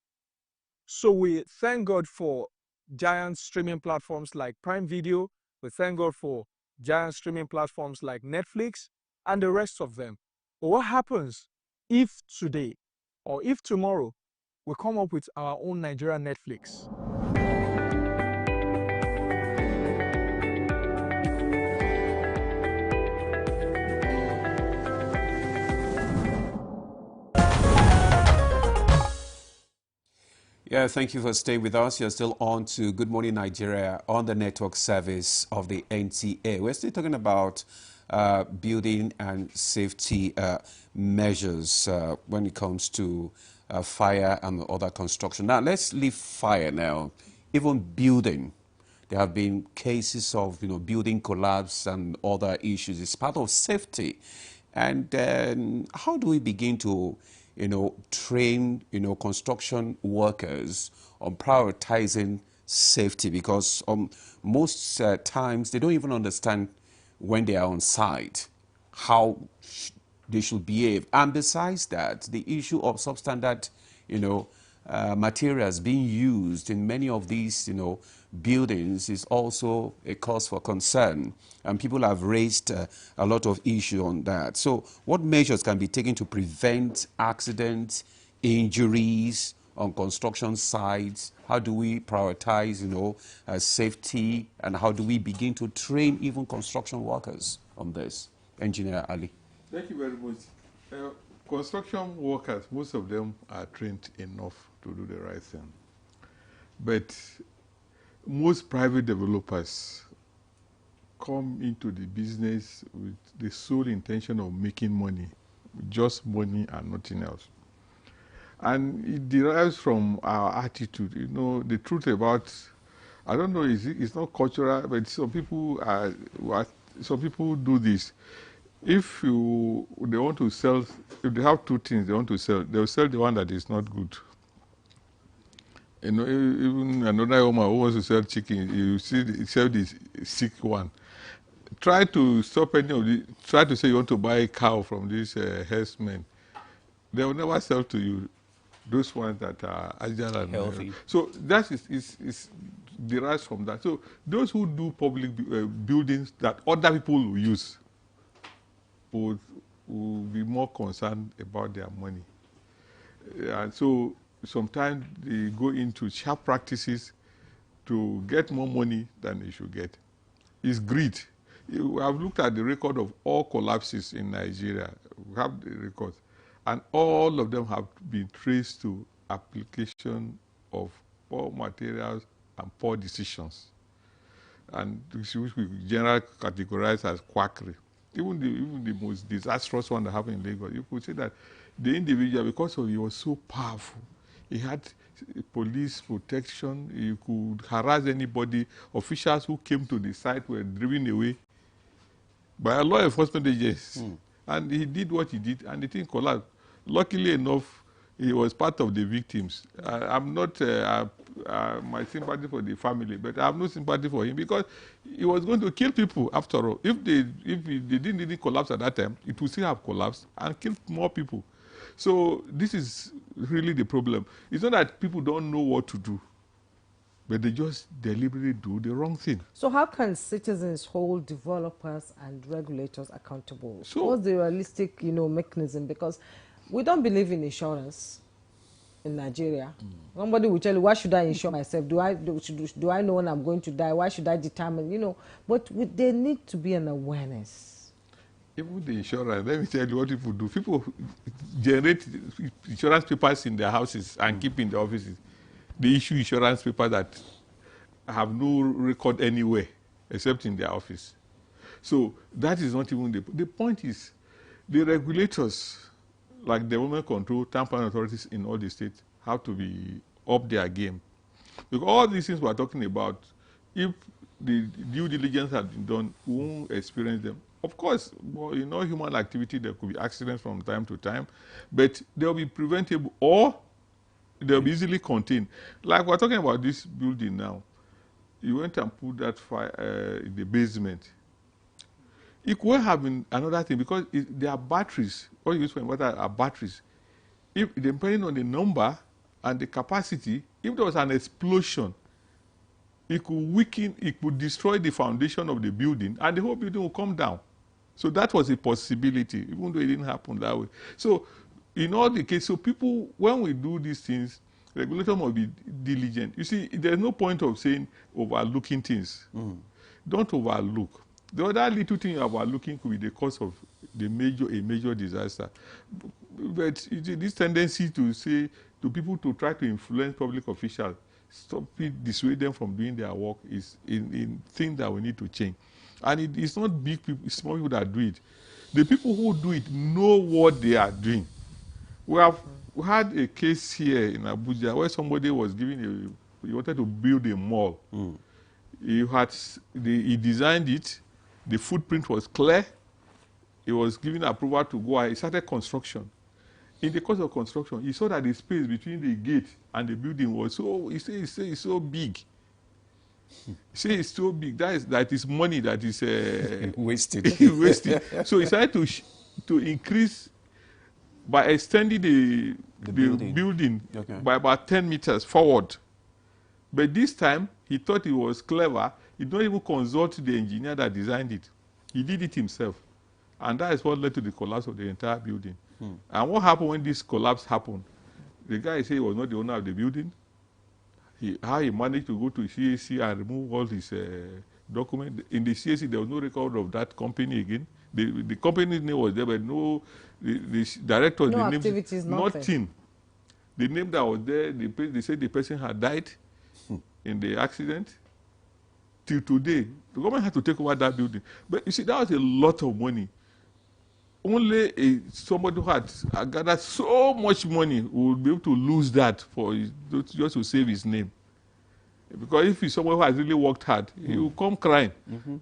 S9: So we thank God for giant streaming platforms like Prime Video. We thank God for giant streaming platforms like Netflix and the rest of them. But what happens if today or if tomorrow we come up with our own Nigerian Netflix?
S3: Yeah, thank you for staying with us. You're still on to Good Morning Nigeria on the network service of the NTA. We're still talking about building and safety measures when it comes to fire and other construction. Now, let's leave fire now. Even building, there have been cases of building collapse and other issues. It's part of safety. And then how do we begin to train, construction workers on prioritizing safety? Because most times they don't even understand when they are on site how they should behave. And besides that, the issue of substandard, materials being used in many of these, buildings is also a cause for concern. And people have raised a lot of issue on that. So what measures can be taken to prevent accidents, injuries on construction sites? How do we prioritize, safety? And how do we begin to train even construction workers on this? Engineer Ali.
S1: Thank you very much. Construction workers, most of them are trained enough to do the right thing. But most private developers come into the business with the sole intention of making money, just money and nothing else. And it derives from our attitude. The truth about, I don't know, it's not cultural, but some people do this. If they want to sell, if they have two things they want to sell, they'll sell the one that is not good. Even another woman who wants to sell chicken, you see, sell this sick one. Try to stop any of the. Try to say you want to buy a cow from these herdsmen. They will never sell to you those ones that are agile and
S3: healthy.
S1: So that is derives from that. So those who do public buildings that other people will use will be more concerned about their money. And so sometimes they go into sharp practices to get more money than they should get. It's greed. We have looked at the record of all collapses in Nigeria. We have the records. And all of them have been traced to application of poor materials and poor decisions, and which we generally categorize as quackery. Even the most disastrous one that happened in Lagos, you could say that the individual, because he was so powerful, he had police protection, he could harass anybody. Officials who came to the site were driven away by a law enforcement agency. And he did what he did, and the thing collapsed. Luckily enough, he was part of the victims. I'm not my sympathy for the family, but I have no sympathy for him because he was going to kill people after all. If they didn't collapse at that time, it would still have collapsed and killed more people. So this is really the problem. It's not that people don't know what to do, but they just deliberately do the wrong thing.
S2: So how can citizens hold developers and regulators accountable?
S1: So,
S2: what's the realistic, mechanism? Because we don't believe in insurance in Nigeria. Somebody will tell you, why should I insure myself? Do I know when I'm going to die? Why should I determine, But there need to be an awareness.
S1: Even the insurance, let me tell you what people do. People generate insurance papers in their houses and keep in the offices. They issue insurance papers that have no record anywhere except in their office. So that is not even the point. Is the regulators, like the Development Control, tampering authorities in all the states, have to be up their game. Because all these things we're talking about, if the due diligence had been done, we won't experience them. Of course, well, you know, human activity, there could be accidents from time to time, but they'll be preventable or they'll be easily contained. Like we're talking about this building now. You went and put that fire in the basement. It could have been another thing because there are batteries. What you use for inverter are batteries. If depending on the number and the capacity, if there was an explosion, it could weaken, it could destroy the foundation of the building, and the whole building will come down. So that was a possibility, even though it didn't happen that way. So in all the cases, so people, when we do these things, regulator must be diligent. You see, there's no point of saying overlooking things. Don't overlook. The other little thing you're overlooking could be the cause of a major disaster. But this tendency to say to people to try to influence public officials, stop it, dissuade them from doing their work is in thing that we need to change. And it's not big people, it's small people that do it. The people who do it know what they are doing. We had a case here in Abuja where somebody was giving he wanted to build a mall. He designed it. The footprint was clear. He was given approval to go ahead. He started construction. In the course of construction, he saw that the space between the gate and the building was so, he said it's so big. He said it's so big. That is money that is
S3: wasted.
S1: wasted. So he started to increase by extending the building by about 10 meters forward. But this time, he thought he was clever. He didn't even consult the engineer that designed it. He did it himself. And that is what led to the collapse of the entire building. And what happened when this collapse happened? The guy said he was not the owner of the building. How he managed to go to CAC and remove all his documents. In the CAC, there was no record of that company again. The company's name was there, but no, the director,
S2: no
S1: the
S2: activities,
S1: nothing. The name that was there, they said the person had died in the accident. Till today, the government had to take over that building. But you see, that was a lot of money. Only somebody who had gathered so much money would be able to lose that just to save his name. Because if he's someone who has really worked hard, he will come crying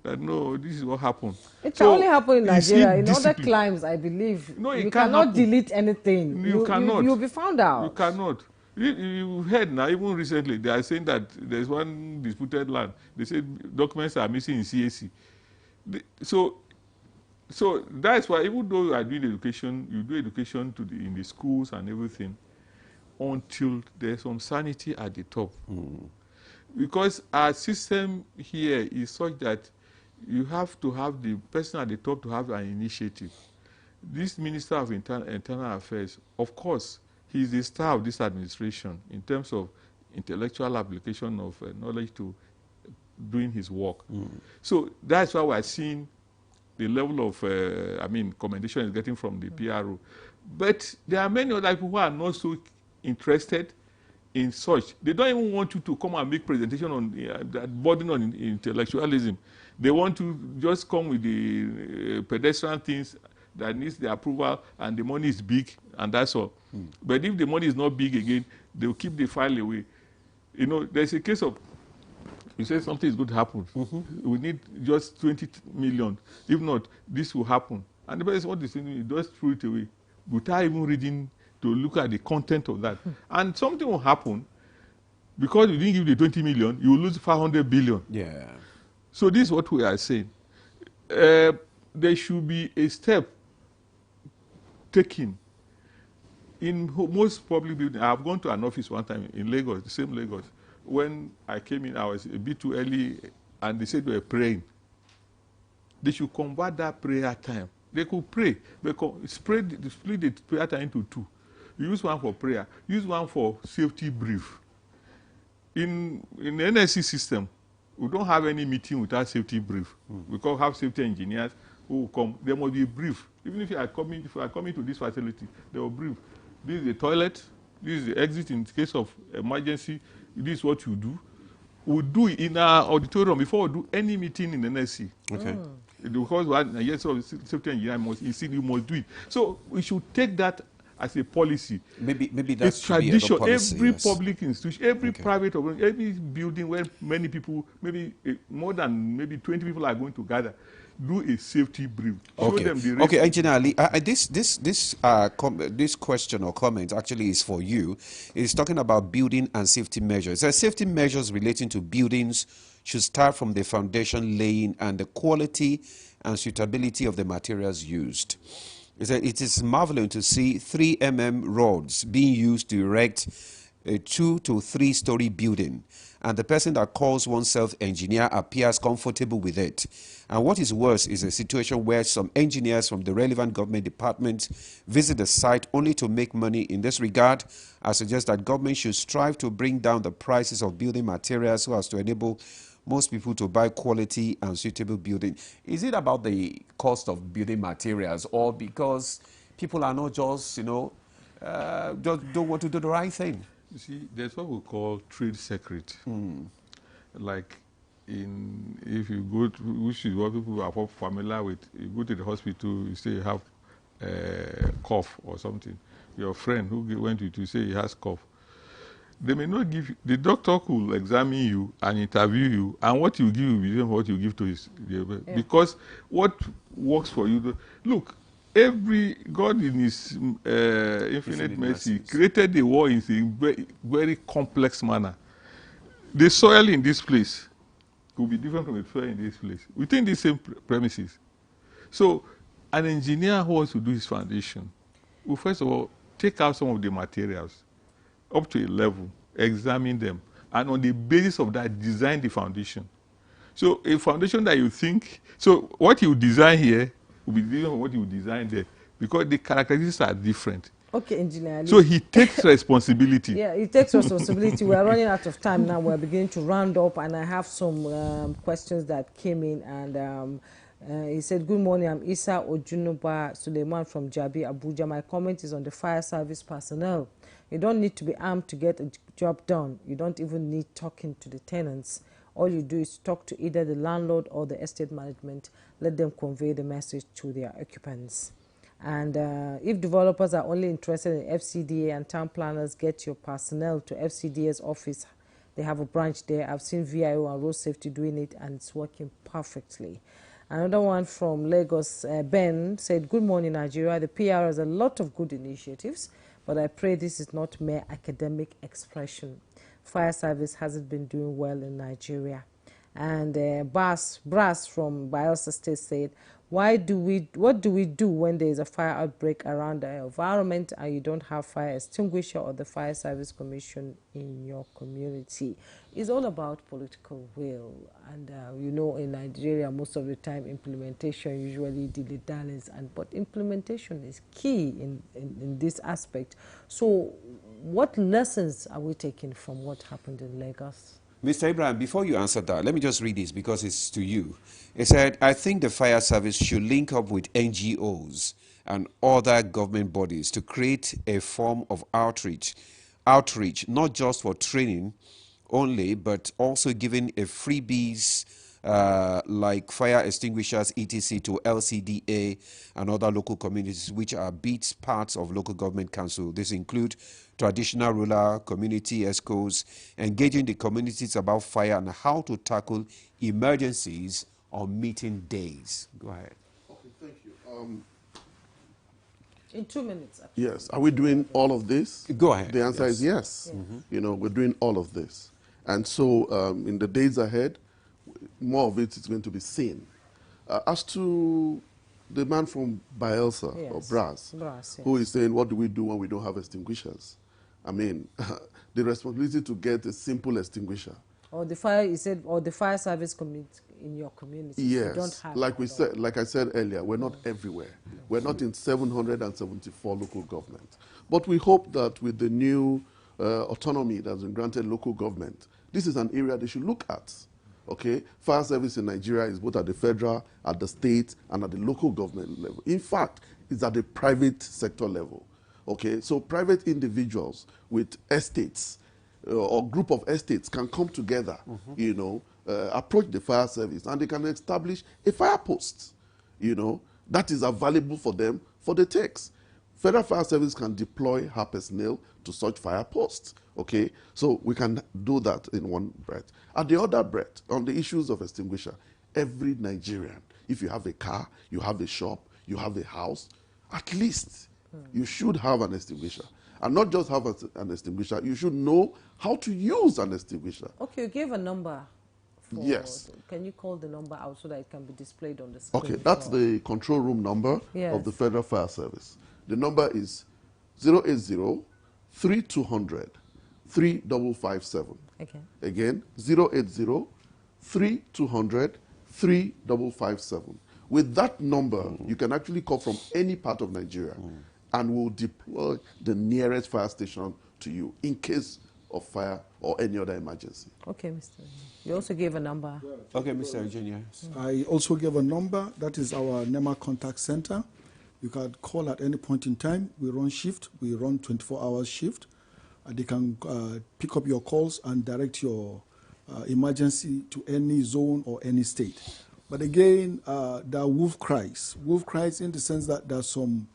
S1: that, no, this is what happened.
S2: It can only happen in Nigeria. In other climes, I believe,
S1: no,
S2: you cannot delete anything.
S1: You cannot.
S2: You'll be found out.
S1: You cannot. You heard now, even recently, they are saying that there's one disputed land. They said documents are missing in CAC. So that's why, even though you are doing education, you do education in the schools and everything, until there's some sanity at the top. Because our system here is such that you have to have the person at the top to have an initiative. This Minister of Internal Affairs, of course, he is the star of this administration in terms of intellectual application of knowledge to doing his work. So that's why we're seeing the level of, commendation is getting from the PRO. But there are many other people who are not so interested in such. They don't even want you to come and make presentation on that burden on intellectualism. They want to just come with the pedestrian things that needs the approval, and the money is big, and that's all. But if the money is not big again, they will keep the file away. You know, there's a case of, you say something is going to happen. We need just 20 million. If not, this will happen. And the person what is saying, you just throw it away without even reading to look at the content of that. And something will happen because you didn't give the 20 million, you will lose 500 billion.
S3: Yeah.
S1: So this is what we are saying. There should be a step taken in most public buildings. I have gone to an office one time in Lagos, the same Lagos. When I came in, I was a bit too early, and they said they were praying. They should convert that prayer time. They could pray. They could split the prayer time into two. You use one for prayer. Use one for safety brief. In the NSC system, we don't have any meeting without safety brief. We can't have safety engineers who will come. There must be a brief. Even if you are coming to this facility, they will brief. This is the toilet. This is the exit in case of emergency. This is what you do. We do it in our auditorium before we do any meeting in NSC.
S3: Okay.
S1: Because yes, safety engineer you must do it. So we should take that as a policy.
S3: Maybe that's
S1: tradition.
S3: Policy,
S1: every
S3: yes.
S1: public institution, every private organization, every building where many people, maybe more than maybe 20 people are going to gather, do a safety brief. Show
S3: Okay.
S1: them the risk.
S3: Okay, Engineer Ali, this question or comment actually is for you. It's talking about building and safety measures. It says safety measures relating to buildings should start from the foundation laying and the quality and suitability of the materials used. It said it is marvelous to see 3 mm rods being used to erect a 2 to 3 story building, and the person that calls oneself engineer appears comfortable with it. And what is worse is a situation where some engineers from the relevant government departments visit the site only to make money. In this regard, I suggest that government should strive to bring down the prices of building materials so as to enable most people to buy quality and suitable building. Is it about the cost of building materials, or because people are not just, just don't want to do the right thing?
S1: You see, there's what we call trade secret. Like if you go to, which is what people are familiar with, you go to the hospital, you say you have cough or something. Your friend who went to say he has cough. They may not give you, the doctor could examine you and interview you, and what you give will be different from what you give to his, because what works for you, look, God in his infinite mercy created the world in a very, very complex manner. The soil in this place will be different from the soil in this place within the same premises. So an engineer who wants to do his foundation will first of all take out some of the materials up to a level, examine them, and on the basis of that, design the foundation. So a foundation that you think, so what you design here will be different from what you design there, because the characteristics are different.
S2: Okay, Engineer.
S1: So he takes responsibility.
S2: Yeah, he takes responsibility. We are running out of time now. We're beginning to round up, and I have some questions that came in, and he said, good morning, I'm Isa Ojunuba Suleiman from Jabi, Abuja. My comment is on the fire service personnel. You don't need to be armed to get a job done. You don't even need talking to the tenants. All you do is talk to either the landlord or the estate management. Let them convey the message to their occupants. And if developers are only interested in FCDA and town planners, get your personnel to FCDA's office. They have a branch there. I've seen VIO and road safety doing it, and it's working perfectly. Another one from Lagos, Ben, said, good morning, Nigeria. The PR has a lot of good initiatives, but I pray this is not mere academic expression. Fire service hasn't been doing well in Nigeria. And Brass from Bayelsa State said, what do we do when there is a fire outbreak around the environment and you don't have fire extinguisher or the fire service commission in your community? It's all about political will. And in Nigeria, most of the time, implementation usually dilly-dallies, but implementation is key in this aspect. So what lessons are we taking from what happened in Lagos?
S3: Mr. Abraham, before you answer that, let me just read this because it's to you. It said, I think the fire service should link up with NGOs and other government bodies to create a form of outreach, not just for training only, but also giving a freebies like fire extinguishers, etc. to LCDA and other local communities, which are BEATS parts of local government council. This include traditional rural community ESCOs, engaging the communities about fire and how to tackle emergencies on meeting days. Go ahead.
S5: Okay, thank you.
S2: In 2 minutes. Actually.
S5: Yes. Are we doing all of this?
S3: Go ahead.
S5: The answer is yes.
S2: Yeah.
S5: We're doing all of this. And so in the days ahead, more of it is going to be seen. As to the man from Bayelsa,
S2: yes.
S5: or Brass,
S2: yes.
S5: who is saying, what do we do when we don't have extinguishers? I mean, the responsibility to get a simple extinguisher.
S2: Or the fire, he said, or the fire service in your community.
S5: Yes,
S2: you don't have
S5: like I said earlier, we're not everywhere. We're not in 774 local governments. But we hope that with the new autonomy that's been granted local government, this is an area they should look at. Okay, fire service in Nigeria is both at the federal, at the state, and at the local government level. In fact, it's at the private sector level. Okay, so private individuals with estates or group of estates can come together, approach the fire service, and they can establish a fire post. That is available for them for the tax. Federal Fire Service can deploy her personnel to such fire posts. Okay, so we can do that in one breath. At the other breath, on the issues of extinguisher, every Nigerian, if you have a car, you have a shop, you have a house, at least you should have an extinguisher. And not just have an extinguisher, you should know how to use an extinguisher.
S2: Okay, you gave a number.
S5: Yes.
S2: Can you call the number out so that it can be displayed on the screen?
S5: Okay, that's the control room number of the Federal Fire Service. The number is 080-3200-3557.
S2: Okay.
S5: Again, 080-3200-3557. With that number, you can actually call from any part of Nigeria and we'll deploy the nearest fire station to you in case of fire or any other emergency.
S2: Okay, Mr. You also gave a number.
S3: Okay, Mr. Engineer.
S6: I also gave a number. That is our NEMA contact center. You can call at any point in time. We run shift. We run 24-hour shift. They can pick up your calls and direct your emergency to any zone or any state. But again, there are wolf cries. Wolf cries in the sense that there are some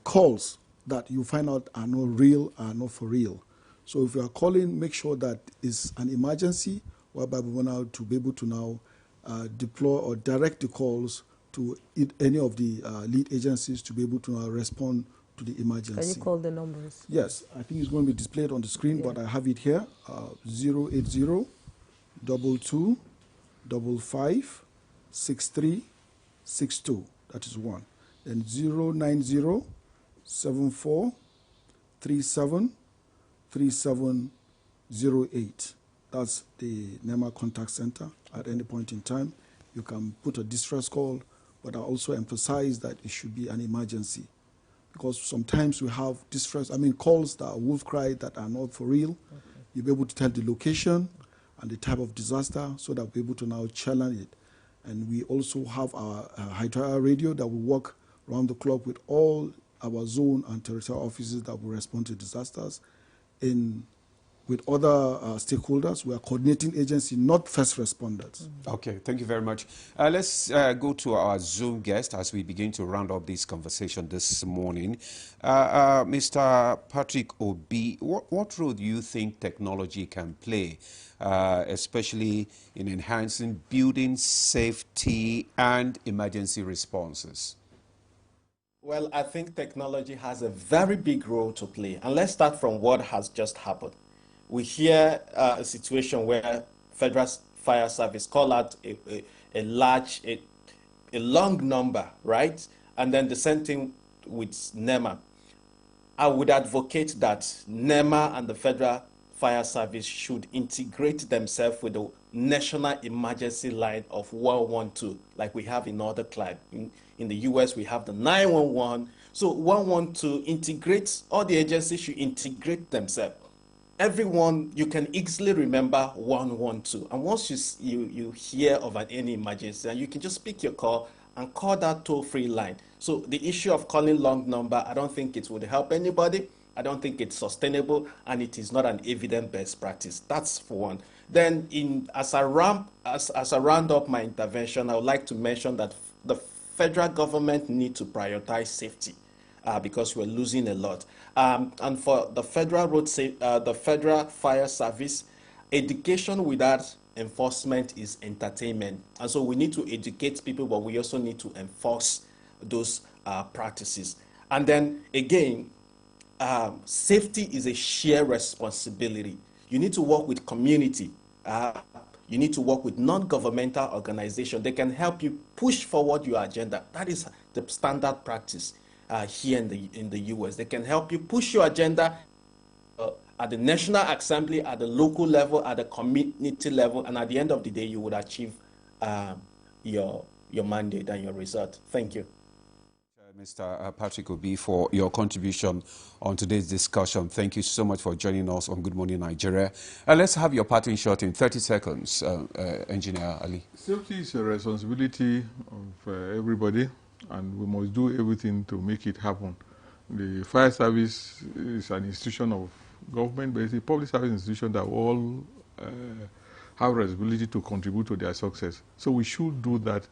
S6: calls that you find out are not real, are not for real. So if you are calling, make sure that it's an emergency, whereby we want now to be able to now deploy or direct the calls to any of the lead agencies to be able to now respond to the emergency.
S2: Can you call the numbers?
S6: Yes, I think it's going to be displayed on the screen, but I have it here. 080-22-55-6362. That is one. Then 090-74-37-3708. That's the NEMA contact center. At any point in time, you can put a distress call, but I also emphasize that it should be an emergency. Because sometimes we have calls that are wolf cry that are not for real. Okay. You'll be able to tell the location and the type of disaster so that we'll be able to now challenge it. And we also have our Hydra radio that will work around the clock with all our zone and territorial offices that will respond to disasters. With other stakeholders, we are coordinating agency, not first responders.
S3: Okay, thank you very much. Let's go to our Zoom guest as we begin to round up this conversation this morning. Mr. Patrick Obi, what role do you think technology can play, especially in enhancing building safety and emergency responses?
S4: Well, I think technology has a very big role to play. And let's start from what has just happened. We hear a situation where Federal Fire Service call out a long number, right? And then the same thing with NEMA. I would advocate that NEMA and the Federal Fire Service should integrate themselves with the national emergency line of 112, like we have in other climes. In the US, we have the 911. So 112 integrates, all the agencies should integrate themselves. Everyone, you can easily remember 112. And once you hear of any emergency, and you can just pick your call and call that toll-free line. So the issue of calling long number, I don't think it would help anybody. I don't think it's sustainable, and it is not an evidence-based practice. That's for one. Then, as I round up my intervention, I would like to mention that the federal government need to prioritize safety. Because we're losing a lot. And for the Federal the Federal Fire Service, education without enforcement is entertainment. And so we need to educate people, but we also need to enforce those practices. And then again, safety is a shared responsibility. You need to work with community. You need to work with non-governmental organizations. They can help you push forward your agenda. That is the standard practice. Here in the US. They can help you push your agenda at the National Assembly, at the local level, at the community level, and at the end of the day, you would achieve your mandate and your result. Thank you.
S3: Mr. Patrick Obi, for your contribution on today's discussion. Thank you so much for joining us on Good Morning Nigeria. Let's have your parting shot in 30 seconds, Engineer Ali.
S1: Safety is a responsibility of everybody, and we must do everything to make it happen. The fire service is an institution of government, but it's a public service institution that all have responsibility to contribute to their success. So we should do that.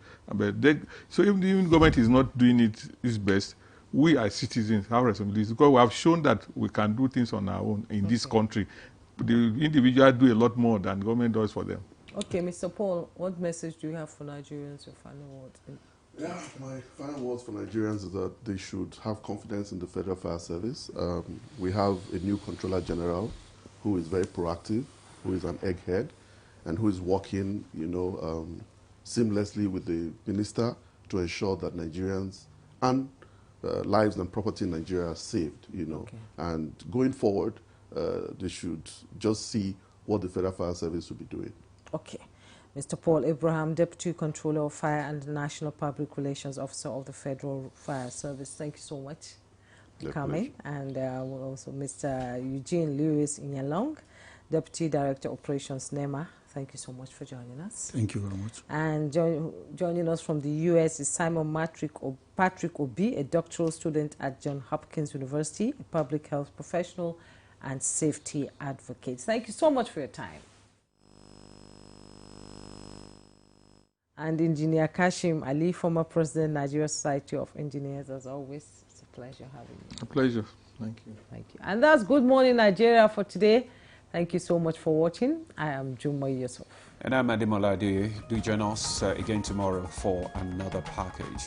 S1: So even the government is not doing its best, we as citizens have responsibilities, because we have shown that we can do things on our own in this country. The individual do a lot more than government does for them.
S2: Okay, Mr. Paul, what message do you have for Nigerians, your final words?
S5: Yeah, my final words for Nigerians is that they should have confidence in the Federal Fire Service. We have a new Controller General who is very proactive, who is an egghead, and who is working, seamlessly with the minister to ensure that Nigerians and lives and property in Nigeria are saved, Okay. And going forward, they should just see what the Federal Fire Service will be doing.
S2: Okay. Mr. Paul Abraham, Deputy Controller of Fire and National Public Relations Officer of the Federal Fire Service. Thank you so much for coming. And also Mr. Eugene Lewis Inyalong, Deputy Director Operations NEMA. Thank you so much for joining us.
S6: Thank you very much.
S2: And joining us from the U.S. is Simon Patrick Obi, a doctoral student at Johns Hopkins University, a public health professional and safety advocate. Thank you so much for your time. And Engineer Kashim Ali, former President, Nigeria Society of Engineers, as always. It's a pleasure having you.
S1: A pleasure. Thank you.
S2: Thank you. And that's Good Morning Nigeria for today. Thank you so much for watching. I am Juma Yusuf.
S3: And I'm Ademola Adeoye. Do join us again tomorrow for another package.